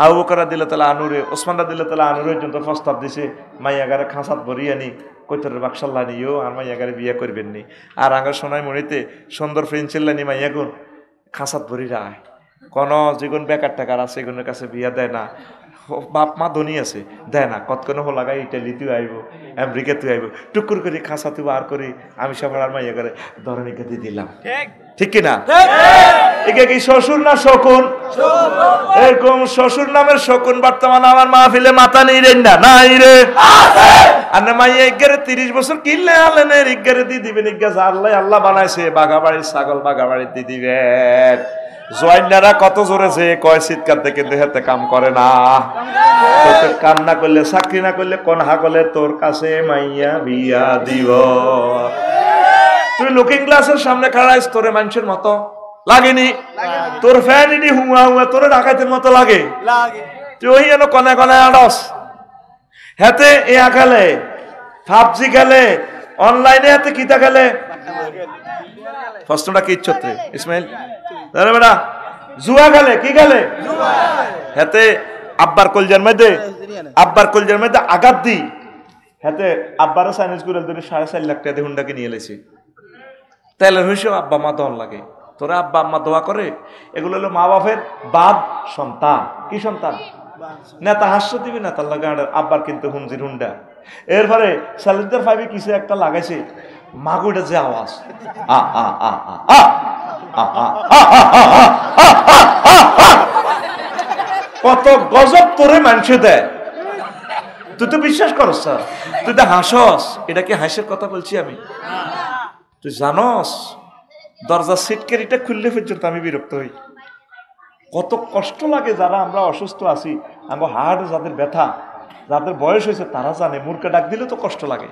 আবু বকর রাদিয়াল্লাহু তাআলা আনহুরে, ওসমান রাদিয়াল্লাহু তাআলা আনহুর পর্যন্ত প্রস্তাব দিছে মাইয়াগারে খাঁচাত ভরিয়ে নি কৈতরের বাক্সাল্লা নিও আর মাইয়াগারে বিয়ে করবেন নি। আর আঙ্গার সোনাই মরিতে সুন্দর ফ্রেন্সিল্লা নি মাইয়াগুন খাঁচাত ভরি রায়। কোনো যেগুন বেকার টাকার আছে এগুলোর কাছে বিয়া দেয় না। বাপ মা ধনী আছে, দেয় না। কতক্ষণ লাগাই ইটালিতেও আইব, আমেরিকাতেও আইব, টুকুর করে খাঁচাতেও আর করি আমি সবার আর মাইয়া করে ধরনীকে দিয়ে দিলাম। ঠিক কিনা? একে কি শ্বশুর না শকুন? এরকম শ্বশুর নামের শকুন বর্তমানে আমার মাহফিলে মাথা নেই রে না নাই রে। আর না মাইয়া ইগারে 30 বছর কিনলে আলেন ইগারে দিয়ে দিবেন। ইগা আল্লাহ আল্লাহ বানাইছে, বাগাবাড়ির ছাগল বাগাবাড়ি দিয়ে দিবেন। জোয়াইনারা কত জোরে যে কয় চিৎকার থেকে দেহাতে কাম করে না। কাম না করলে, চাকরি না করলে কোন হাগলে তোর কাছে মাইয়া বিয়া দিব। তুই লুকিং গ্লাসের সামনে খাড়াইস, তোরে মানুষের মতো লাগেনি? তোর ফ্যান ইডি হুয়া হুয়া তোরে ডাকাইতের মতো লাগে। তুই ওই যেন কনে কনে আড়স হাতে ইয়া খেলে, পাবজি খেলে, অনলাইনে হাতে কিতা খেলে। প্রশ্নটা কি ইচ্ছতে ইসমাইল? জানে বেটা জুয়া খেলে, কি খেলে? হাতে আব্বার কলজার মধ্যে আঘাত দি, হাতে আব্বারও চাইনিজ গুড়াল ধরে 4.5 লাখ টাকা দিয়ে হুন্ডাকে নিয়ে এলেছি। তাহলে হইস আব্বা মা দন লাগে, তোরা আব্বা আম্মা দোয়া করে। এগুলো হলো মা বাপের বাপ সন্তান। কি সন্তান? নেতা হাস্য দিবি না তার লাগে আব্বার কিন্তু হুঞ্জির হুন্ডা। এরপরে স্যালেন্ডার 5 কিছু একটা লাগাইছে, মাগুটা যে আওয়াজ, আ আ আ আ কত গজব তোরে মানুষে দেয়। তুই তো বিশ্বাস করস, তুই তো হাসস। এটা কি হাসির কথা বলছি আমি? তুই জানস দরজা সিটকেরিটা খুললে পর্যন্ত আমি বিরক্ত হই। কত কষ্ট লাগে। যারা আমরা অসুস্থ আছি, আমার হার্ট যাদের ব্যথা, যাদের বয়স হয়েছে তারা জানে। মূর্খে ডাক দিলে তো কষ্ট লাগে,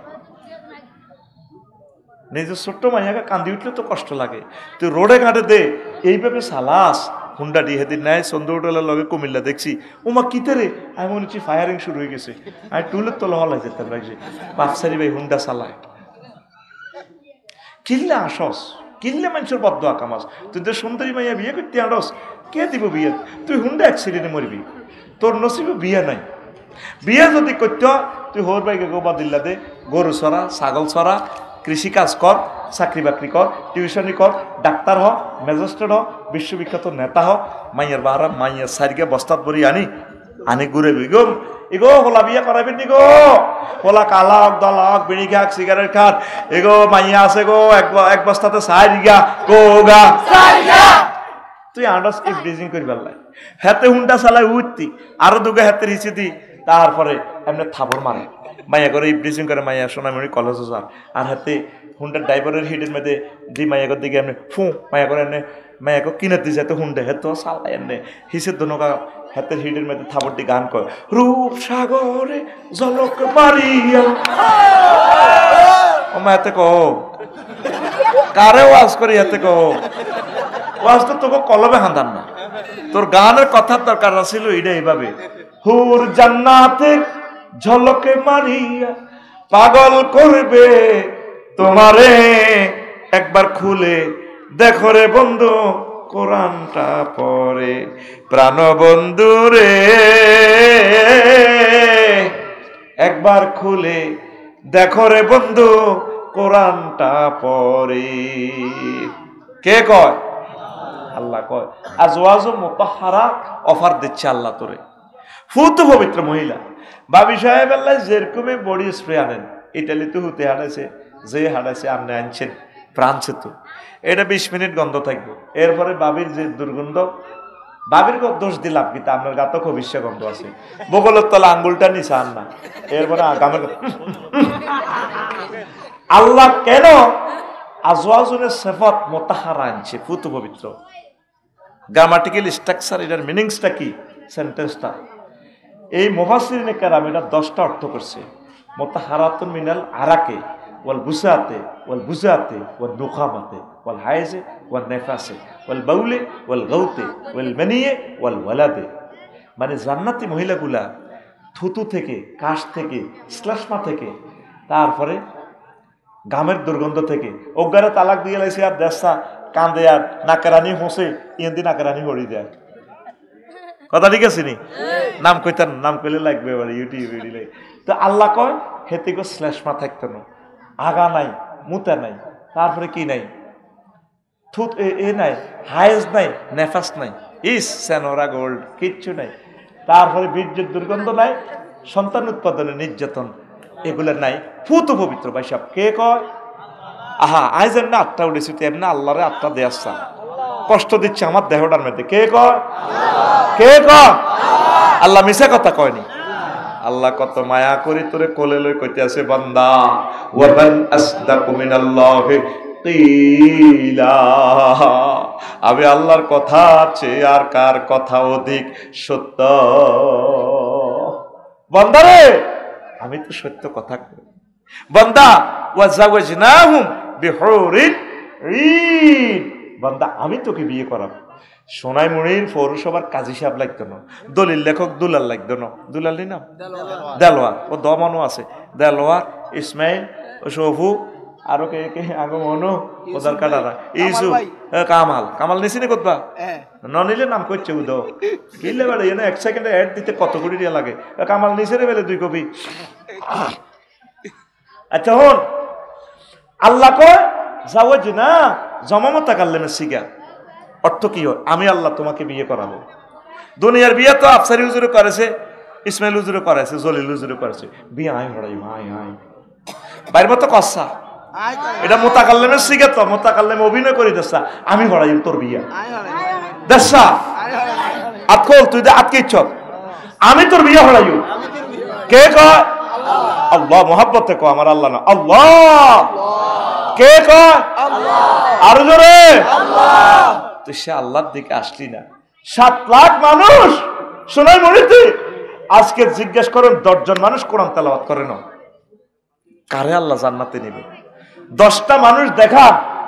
নিজের ছোট্ট মাইয়াকে কান্দি উঠলে তো কষ্ট লাগে। তুই রোডে ঘাটে দে এইভাবে সালাস হুন্ডা দিয়ে হেদিন নাই চন্দ্র হোটেলের লগে কুমিল্লা দেখছি, ওমা কিতে রে, আমি মনে হচ্ছি ফায়ারিং শুরু হয়ে গেছে। আমি টুলের তলা হলাই যেতে লাগছে, বাপসারি ভাই হুন্ডা চালায়। কিনলে আসস, কিনলে মানুষের বদদোয়া কামাস। তুই তো সুন্দরী মাইয়া বিয়ে করতে আনস, কে দিব বিয়ে? তুই হুন্ডা অ্যাক্সিডেন্টে মরবি, তোর নসিবে বিয়ে নাই। বিয়ে যদি করতে তুই হোর বাইকে গোবা দিল্লা দে, গরু ছড়া, ছাগল ছড়া, কৃষি কাজ কর, চাকরি বাকরি কর, টিউশনি কর, ডাক্তার হ, ম্যাজিস্ট্রেট হ, বিশ্ববিখ্যাত নেতা হ, মাইয়ের বাহারা মাইয়ের সাইডকে বস্তাত ভরি আনি ঘুরে গো এগো হোলা বিয়ে করাবেন নি গো, হোলা কালাক দলাক বিড়ি খাক সিগারেট খাক এগো মাইয়া আছে গো এক বস্তাতে সাইড গা গো গা তুই আন্ডার স্কিপ ব্রিজিং করি পারলাই হাতে হুন্ডা চালাই উঠতি আরো দুগে হাতে হিসি দি তারপরে এমনি থাবর মারে মাইয়া করে ব্রিজিং করে মাইয়া সোনামণি কলেজে যান আর হাতে হুন্ডার ড্রাইভারের হিডের মধ্যে দি মাইয়াকর দিকে এমনি ফু মাইয়া করে এনে মাইয়াকে কিনে দিয়ে যেতে হুন্ডে হেতো চালাই এনে হিসের দনকা হাতের হিডের মধ্যে থাবরটি গান কর রূপ সাগরে জলক মারিয়া ও মা এতে কো কারে ওয়াজ করি এতে কো ওয়াজ তো তোকে কলমে হাঁদান না তোর গানের কথার দরকার ছিল এটা এইভাবে হুর জান্নাতের ঝলকে মারিয়া পাগল করবে তোমারে একবার খুলে দেখো রে বন্ধু কোরআনটা পড়ে প্রাণ বন্ধু রে একবার খুলে দেখো রে বন্ধু কোরআনটা পড়ে কে কয় আল্লাহ কয় আজওয়াজু মুতাহহারা অফার দিচ্ছে আল্লাহ তোরে ফুত পবিত্র মহিলা বাবি সাহেব আল্লাহ যেরকমই বডি স্প্রে আনেন ইটালিতে হতে হাঁটাছে যে হাঁটাছে আপনি আনছেন প্রাণছে তো এটা 20 মিনিট গন্ধ থাকবে এরপরে বাবির যে দুর্গন্ধ বাবির দোষ দিলাম কিন্তু আপনার গাতো খুব বিশ্বা গন্ধ আছে বগলের তলা আঙ্গুলটা নিচে আন না এরপরে আগামের আল্লাহ কেন আজওয়াজুনের সিফাত মুতাহহারা আনছে ফুত পবিত্র গ্রামাটিক্যাল স্ট্রাকচার এটার মিনিংসটা কি সেন্টেন্সটা এই মুফাসসিরিনে কেরাম এটা 10টা অর্থ করছে মুতাহহারাতুন মিনাল আরাকে ওয়াল বুসাতে ওয়াল বুজাতে ওয়াল নুখামাতে ওয়াল হাইজে ওয়াল নেফাসে ওয়াল বাউলে ওয়াল গাউতে ওয়াল মানিয়ে ওয়াল ওয়ালাদে মানে জান্নাতি মহিলাগুলা থুতু থেকে কাশ থেকে শ্লেষ্মা থেকে তারপরে গামের দুর্গন্ধ থেকে অজ্ঞারে তালাক দিয়ে লাইছে আর দেশা কান্দে আর নাকেরানি হোসে ইয়েন্দি নাকেরানি হরি দেয় কথা ঠিক আছে নি নাম কইতেন নাম কইলে লাগবে এবার ইউটিউবে তো আল্লাহ কয় হেতে গো শ্লেষ্মা থাকতো না আগা নাই মুতা নাই তারপরে কি নাই থুত এ নাই হাইজ নাই নেফাস নাই ইস সেনোরা গোল্ড কিচ্ছু নাই তারপরে বীর্যের দুর্গন্ধ নাই সন্তান উৎপাদনের নির্যাতন এগুলো নাই ফুত পবিত্র ভাই সব কে কয় আহা আজ এমনি 8টা উঠেছি তো এমনি আল্লাহরে 8টা দিয়ে আসছা কষ্ট দিচ্ছে আমার দেহটার মধ্যে কে কয় কে কয় আল্লাহ মিশা কথা কয়নি আল্লাহ কত মায়া করি তোরে কোলে লই কইতে আছে বান্দা ওয়ামান আসদাকু মিনাল্লাহি কিলা আমি আল্লাহর কথা আছে আর কার কথা অধিক সত্য বান্দারে আমি তো সত্য কথা কই বান্দা ওয়াজাওয়াজনাহুম বিহুরিন ঈন বান্দা আমি তোকে বিয়ে করাবো সোনাইমুড়ির পৌরসভার কাজী সাহেব লাগতো না দলিল লেখক দুলাল লাগতো না দুলাল নাম দেলোয়ার ও দমানো আছে দেলোয়ার ইসমাইল ও শফু আরো কে কে আগে মনো ওদার কাটারা ইসু কামাল কামাল নিছি না কোথা নিলে নাম করছে উদ কিনলে বেড়ে এনে 1 সেকেন্ডে অ্যাড দিতে কত কোটি টাকা লাগে কামাল নিছে রে বেলে 2 কপি আচ্ছা হন আল্লাহ কয় যাওয়াজ না জমামতা কাল্লেমে সিগা অর্থ কি হয় আমি আল্লাহ তোমাকে বিয়ে করাবো দুনিয়ার বিয়ে তো আফসারি হুজুরে করেছে ইসমাইল হুজুরে করেছে জলিল হুজুরে করেছে বিয়ে আই হড়াই আই আই বাইরে মতো কসা এটা মোতাকাল্লেমের সিগা তো মোতাকাল্লেমে অভিনয় করে দেসা আমি হড়াই তোর বিয়ে দেসা আতকল তুই দে আতকে ইচ্ছ আমি তোর বিয়ে হড়াইও কে কয় আল্লাহ মোহাব্বতে কয় আমার আল্লাহ না আল্লাহ কে কয় আল্লাহ আরো জোরে আল্লাহ তো সে আল্লাহর দিকে আসলি না 7 লাখ মানুষ শোনাই মরিতে আজকে জিজ্ঞেস করেন 10 জন মানুষ কোরআন তেলাওয়াত করে না কারে আল্লাহ জান্নাতে নেবে 10টা মানুষ দেখা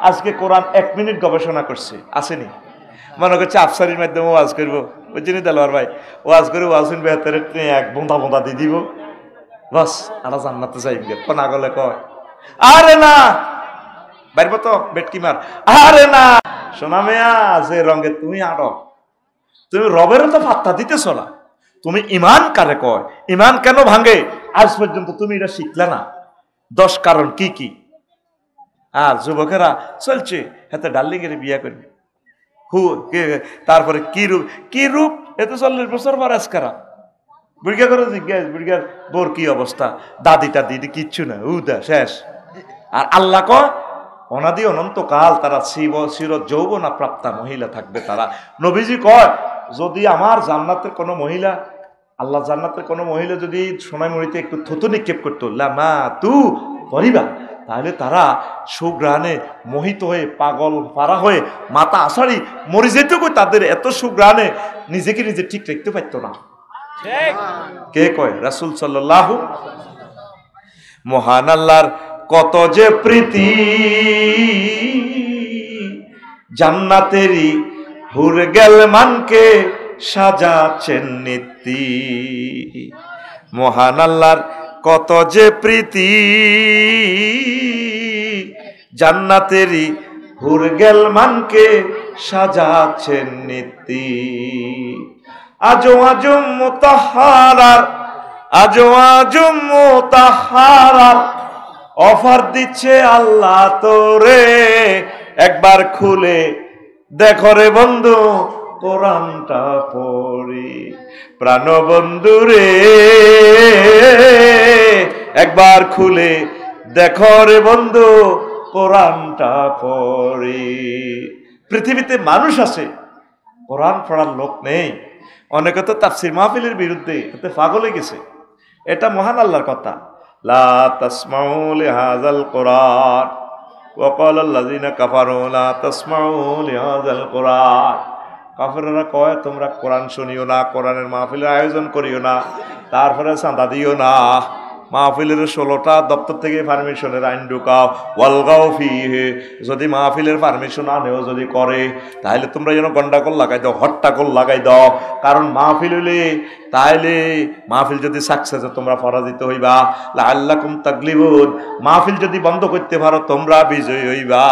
আজকে কোরআন 1 মিনিট গবেষণা করছে আসেনি মনে করছে আফসারির মাধ্যমে ওয়াজ করবো বুঝছিনি দেলোয়ার ভাই ওয়াজ করে ওয়াজিন বেহতারে এক বোঁদা বোঁদা দিয়ে দিব বাস আরা জান্নাতে যাইবে কোন আগলে কয় আরে না বাইরব তো বেটকি মার আরে না সোনা মেয়া যে রঙে তুমি আড়ো তুমি রবেরও তো পাত্তা দিতেছ না তুমি ইমান কারে কয় ইমান কেন ভাঙে আজ পর্যন্ত তুমি এটা শিখলে না 10 কারণ কি কি আর যুবকেরা চলছে হাতে ডার্লিং এর বিয়া করবে তারপরে কি রূপ এত 40 বছর পর আজকারা বুড়িয়া করে জিজ্ঞাসা বুড়িয়ার বোর কি অবস্থা, দাদিটা দিদি কিচ্ছু না উদা শেষ। আর আল্লাহ কয় অনাদি অনন্তকাল তারা চির যৌবনা প্রাপ্তা মহিলা থাকবে তারা। নবীজি কয় যদি আমার জান্নাতের কোনো মহিলা, আল্লাহ জান্নাতের কোনো মহিলা যদি সোনাই মরিতে একটু থুতু নিক্ষেপ করতো মা তু পরিবা, তাহলে তারা সুগ্রানে মোহিত হয়ে পাগল পারা হয়ে মাথা আষাঢ়ি মরে যেত, তাদের এত সুগ্রানে নিজেকে নিজে ঠিক রাখতে পারতো না। কে কয়? রাসূল সাল্লাল্লাহু। মহান আল্লাহর কত যে প্রীতি, জান্নাতেরই হুর গেল মানকে সাজাচ্ছেন নীতি। মহান আল্লাহর কত যে প্রীতি, জান্নাতেরই হুর গেল মানকে সাজাচ্ছেন নীতি। আজো আজম মুতাহারার, আজো আজম মুতাহারার অফার দিচ্ছে আল্লাহ তোরে, একবার খুলে দেখো রে বন্ধু কোরআনটা পড়ি। প্রাণ বন্ধু রে একবার খুলে দেখো রে বন্ধু কোরআনটা পড়ি। পৃথিবীতে মানুষ আছে কোরআন পড়ার লোক নেই। অনেকে তো তাফসীর মাহফিলের বিরুদ্ধে এতে পাগল হয়ে গেছে। এটা মহান আল্লাহর কথা, লা তাসমাউ লিহাযাল কুরআন ওয়া ক্বালাল্লাযিনা কাফারু লা তাসমাউ লিহাযাল কুরআন। কাফেররা কয় তোমরা কোরআন শুনিও না, কোরআনের মাহফিলের আয়োজন করিও না, তারপরে চাঁদা দিও না, মাহফিলের 16টা দপ্তর থেকে পারমিশনের আইন ঢুকাও, ওয়ালগাও ফিহে। যদি মাহফিলের পারমিশন আনেও যদি করে তাহলে তোমরা যেন গন্ডাগোল লাগাই দাও, হট্টাগোল লাগাই দাও। কারণ মাহফিল হইলে তাইলে মাহফিল যদি সাকসেস তোমরা পরাজিত হইবা, লাআল্লাকুম তাগলিবুন। মাহফিল যদি বন্ধ করতে পারো তোমরা বিজয়ী হইবা।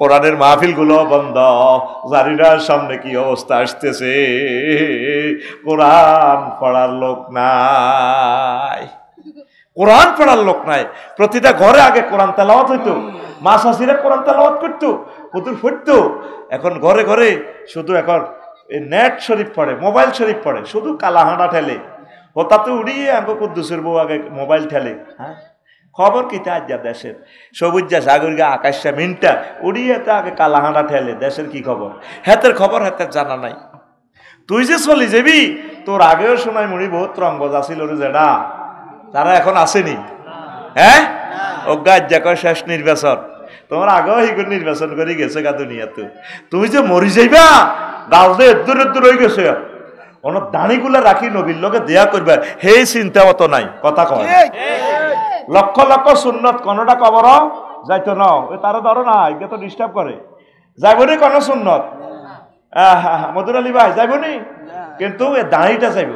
কোরআনের মাহফিলগুলো বন্ধ, জারিরার সামনে কি অবস্থা আসতেছে, কোরআন পড়ার লোক নাই, কোরআন পড়ার লোক নাই। প্রতিটা ঘরে আগে কোরআন তেলাওয়াত হইতো, মা শাশিরা কোরআন তেলাওয়াত করতো, পুতুল ফুটতো। এখন ঘরে ঘরে শুধু এখন নেট শরীফ পড়ে, মোবাইল শরীফ পড়ে, শুধু কালাহাঁড়া ঠেলে। ও তাতে উড়িয়ে আগে কুদ্দুসের বউ আগে মোবাইল ঠেলে। হ্যাঁ খবর কি তা যা দেশের সবুজা সাগরিকা আকাশটা মিনটা উড়িয়ে তা আগে কালাহাঁড়া ঠেলে, দেশের কি খবর হেতের খবর হেতের জানা নাই। তুই যে চলি যাবি তোর আগেও শোনাই মুড়ি বহুত রঙ্গজ আসিল রে যেটা, তারা এখন আসেনি। হ্যাঁ অজ্ঞা কয় শেষ নির্বাচন, তোমার আগেও হিগুর নির্বাচন করে গেছে গা দুনিয়াতে। তুমি যে মরি যাইবা গাছ দিয়ে দূরে দূর হয়ে গেছে, অনেক দাঁড়িগুলা রাখি নবীর লোকে দেয়া করবে সেই চিন্তা অত নাই। কথা কয় লক্ষ লক্ষ সুন্নত কোনটা কবর যাইতো না, ওই তারা ধরো না এগুলো তো ডিস্টার্ব করে। যাইবনি কোন সুন্নত মধুর আলী ভাই যাইবনি, কিন্তু দাঁড়িটা যাইব।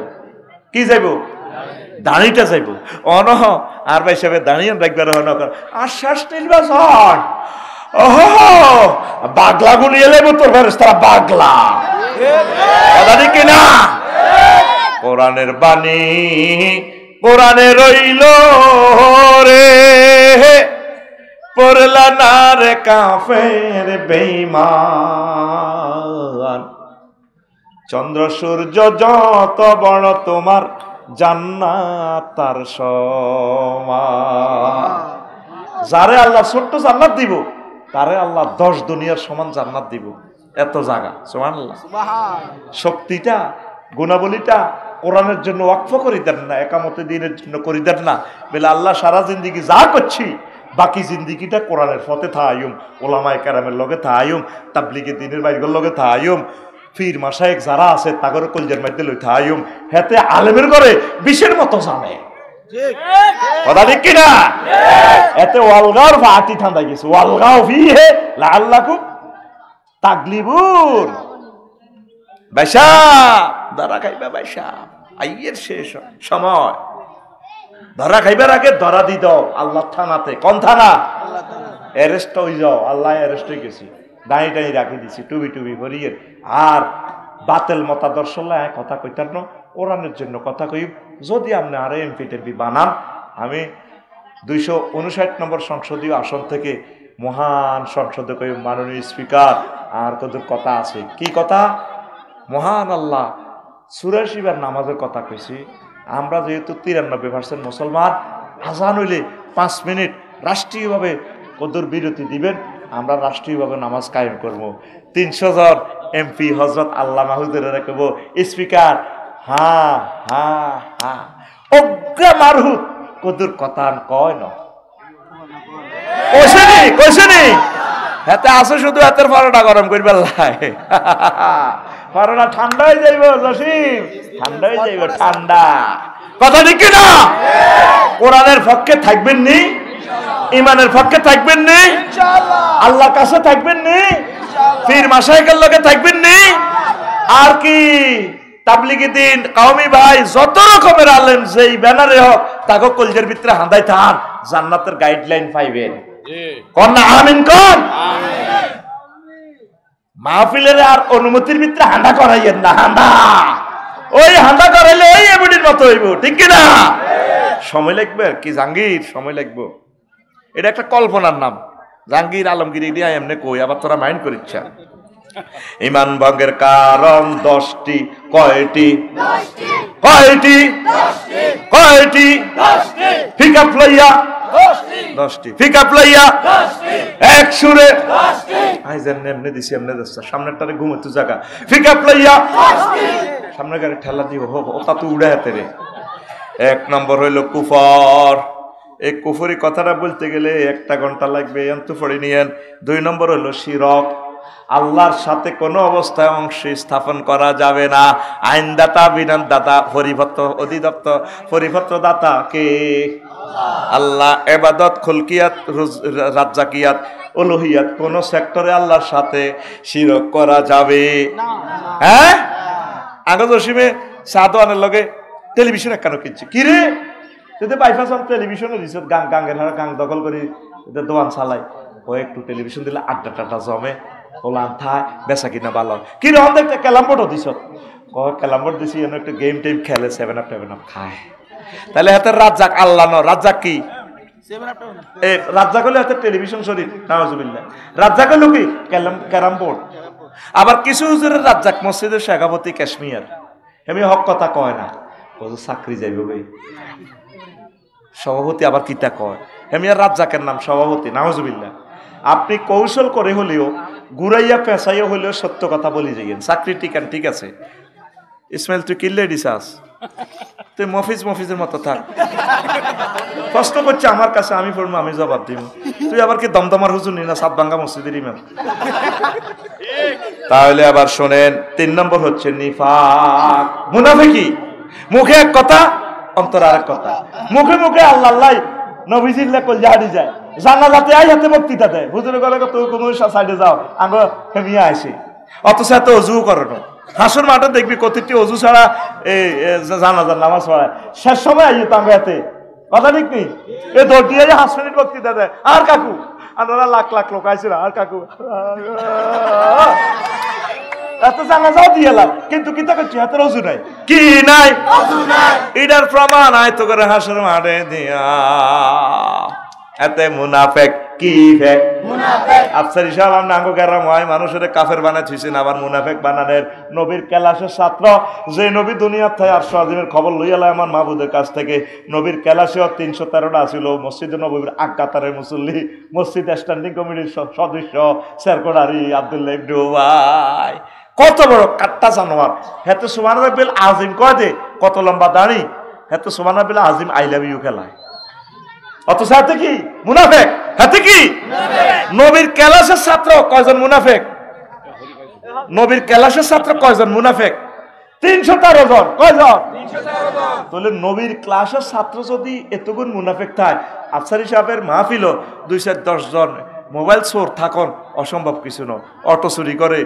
কি যাইব? দাঁড়িটা যাইব। অন আর ভাই সাহেব দাঁড়িয়ে রাখবার আশ্বাস নির্বাচন বাগলা গুলি এলে তোর তারা বাগলা কিনা। কোরআনের বাণী কোরআনে রইল রে, পড়লা না রে কাফের বেঈমান। চন্দ্র সূর্য যত বড় তোমার জান্নাত তার সমান। যারে আল্লাহ ছোট্ট জান্নাত দিব তারে আল্লাহ 10 দুনিয়ার সমান জান্নাত দিব। এত জায়গা সুবহানাল্লাহ। শক্তিটা গুণাবলীটা কোরআনের জন্য ওয়াকফ করে দেন না, একামতে দিনের জন্য করে দেন না বলে আল্লাহ সারা জিন্দিগি যা করছি বাকি জিন্দিগিটা কোরআনের পথে থাইম, ওলামায়ে কেরামের লগে থাইম, তাবলীগে দিনের বাইরের লগে থাইম, পীর মাশায়েখ যারা আছে তাগর কলজের মধ্যে লই থাইম। হেতে আলেমের করে বিষের মতো জানে। কথা ঠিক কিনা? এতে ওয়ালগার ফাটি ঠান্ডা গেছে, ওয়ালগাও ফিহে লাআল্লাকুম তাগলিবুন। বাইশা ধরা খাইবা, বাইশা আইয়ের শেষ সময়। ধরা খাইবার আগে ধরা দি দাও আল্লাহ থানাতে। কোন থানা? অ্যারেস্ট হয়ে যাও। আল্লাহ অ্যারেস্ট হয়ে গেছি, দাঁড়ি টাড়ি রাখি দিছি টুবি টুবি ভরিয়ে। আর বাতেল মতাদর্শ কথা কইতার ন, কোরআনের জন্য কথা কই। যদি আপনি আরে এমপি টেমপি বানান, আমি 259 নম্বর সংসদীয় আসন থেকে মহান সংসদে কই মাননীয় স্পিকার আর কত কথা আছে, কি কথা? মহান আল্লাহ ৮৪ বার নামাজের কথা কইছি। আমরা যেহেতু ৯৩% মুসলমান, আজান হইলে ৫ মিনিট রাষ্ট্রীয়ভাবে কদর বিরতি দিবেন, আমরা রাষ্ট্রীয়ভাবে নামাজ কায়েম করবো। ৩০০ জন এমপি হজরত আল্লাহ মাহুদের রাখব, স্পিকার হা হা হা অজ্ঞা মারহুত কদর কথা কয় না, কইছেনি হাতে আছে শুধু হাতের পরোটা গরম করবে পরোটা ঠান্ডা হয়ে যাইব, জসিম ঠান্ডা হয়ে যাইব, ঠান্ডা কথা ঠিক না? কোরআনের পক্ষে থাকবেন নি, ইমানের পক্ষে থাকবেন নি, আল্লাহর কাছে থাকবেন নি, পীর মাশায়েখের লগে থাকবেন নি, আর কি তাবলিগি দিন কওমি ভাই যত রকমের আলেম যেই ব্যানারে হোক তাকে কলজের ভিতরে হাঁদাই থান, জান্নাতের গাইডলাইন পাইবেন। কোন না আমিন কোন? মাহফিলের আর অনুমতির ভিতরে হাঁদা করাইয়েন না, হাঁদা ওই হাঁদা করাইলে ওই এমডির মতো হইব, ঠিক কিনা? সময় লাগবে কি জাহাঙ্গীর, সময় লাগবে। এটা একটা কল্পনার নাম, জাহাঙ্গীর আলমগীর দিয়া এমনি কই, আবার তোরা মাইন্ড করিচ্ছা। ইমান ভঙ্গের কারণ 10টি, কয়টি? কয়টি? কয়টি? ফিকাপ লইয়া 10টি, ফিকাপ লইয়া এক সুরে আইজেন এমনি দিছি, এমনি দিচ্ছ সামনেরটারে ঘুমোতে জায়গা, ফিকাপ লইয়া সামনে গাড়ি ঠেলা দিব, ওটা তো উড়ে হাতে রে। 1 নম্বর হইল কুফর, এই কুফরি কথাটা বলতে গেলে 1টা ঘন্টা লাগবে, এত পড়ে নিয়েন। 2 নম্বর হলো শিরক, আল্লাহর সাথে কোনো অবস্থায় অংশ স্থাপন করা যাবে না। আইনদাতা, বিধানদাতা, পরিপত্র অধিদপ্তর, পরিপত্র দাতা কে? আল্লাহ। ইবাদত, খুলকিয়াত, রাজ্জাকিয়াত, উলুহিয়াত কোন সেক্টরে আল্লাহর সাথে শিরক করা যাবে হ্যাঁ? আগে জসিমে সাদওয়ানের লগে টেলিভিশন কেন কিনছি কি রে, যদি বাইপাস টেলিভিশনে দিছ গাঙ্গের হারা গাং দখল করি দোয়ান চালাই, ও একটু টেলিভিশন দিলে আড্ডা টাড্ডা জমে, ওলান থায় বেচা কিনা ভালো। কি রকম দেখতে ক্যালামবোর্ডও দিছ, ক্যালামবোর্ড দিছি এনে একটু গেম টেম খেলে, 7 আপ খায়, তাহলে হাতে রাজ্জাক আল্লাহ ন, রাজ্জাক কি? রাজ্জাক হলে হাতে টেলিভিশন শরীর, নাউজুবিল্লাহ। রাজ্জাক হলো কি? Carrom board. আবার কিছু হুজুরের রাজ্জাক মসজিদের শেখাপতি কাশ্মীর, এমনি হক কথা কয় না, চাকরি যাইব ভাই সভাপতি, আবার কিতা কয় হেমিয়ার রাজ্জাকের নাম সভাপতি, নাউজুবিল্লাহ। আপনি কৌশল করে হলেও গুড়াইয়া পেঁচাইয়া হলেও সত্য কথা বলি যাইয়েন, চাকরি টিকান, ঠিক আছে? ইসমাইল তুই কিনলে দিছাস, তুই মফিজের মতো থাক, প্রশ্ন করছে আমার কাছে, আমি পড়বো, আমি জবাব দিব। তুই আবার কি দমদমার হুজুর নি না সাতভাঙ্গা মসজিদের ইমাম? তাহলে আবার শোনেন, 3 নম্বর হচ্ছে নিফাক, মুনাফিকি। মুখে এক কথা, অন্তর আরেক কথা। মুখে মুখে আল্লাহ আল্লাহ নবীজির লেকল জাহারি যায়, জানালাতে আই হাতে বক্তৃতা দেয়, হুজুরে গলে তুই কোন সাইডে যাও, আঙ্গ হেমিয়া আইসি, অথচ এত অজু করে না। হাসুর মাঠে দেখবি কতটি অজু ছাড়া এই জানাজার নামাজ পড়ায়, শেষ সময় আইয়ে তো আঙ্গে কথা ঠিক নেই, এ দৌড় দিয়ে 5 মিনিট বক্তৃতা দেয়, আর কাকু আপনারা লাখ লাখ লোক আইছিল, আর কাকু এত জানাজাও দিয়ে এলাম, কিন্তু কিতা করছি হাতের অজু নাই, কি নাই? এটার প্রমাণ আয়তো করে হাসুর মাঠে দিয়া। এতে মুনাফেক কি ফেক? আফসার হিসাব আমরা আঙ্গ গেরাম হয় মানুষের কাফের বানায় থুইছেন, আবার মুনাফেক বানানের নবীর ক্যালাসের ছাত্র, যে নবী দুনিয়ার থেকে 800 আজিমের খবর লইয়ালে আমার মাহবুদের কাছ থেকে। নবীর ক্যালাসেও 313টা ছিল, মসজিদে নবীর আগাতারের মুসল্লি, মসজিদ স্ট্যান্ডিং কমিটির সদস্য সেরকোডারি আব্দুল্লাহ ইবনে উবাই, কত বড় কাট্টা জানোয়ার। হেতে সুবহানাল্লাহ আজিম কয় দে, কত লম্বা দাড়ি, হেতে সুবহানাল্লাহ আজিম আই লাভ ইউ খেলায়, অথচ হাতে কি? মুনাফেক। হাতে কি? নবীর ক্যালাসের ছাত্র কয়জন মুনাফেক? নবীর ক্যালাসের ছাত্র কয়জন মুনাফেক? 313 জন। কয়জন? 313 জন। তাহলে নবীর ক্লাসের ছাত্র যদি এতগুণ মুনাফেক থাকে, আফসারি সাহেবের মাহফিল 210 জন মোবাইল চোর থাকুন অসম্ভব কিছু নয়। অটো চুরি করে,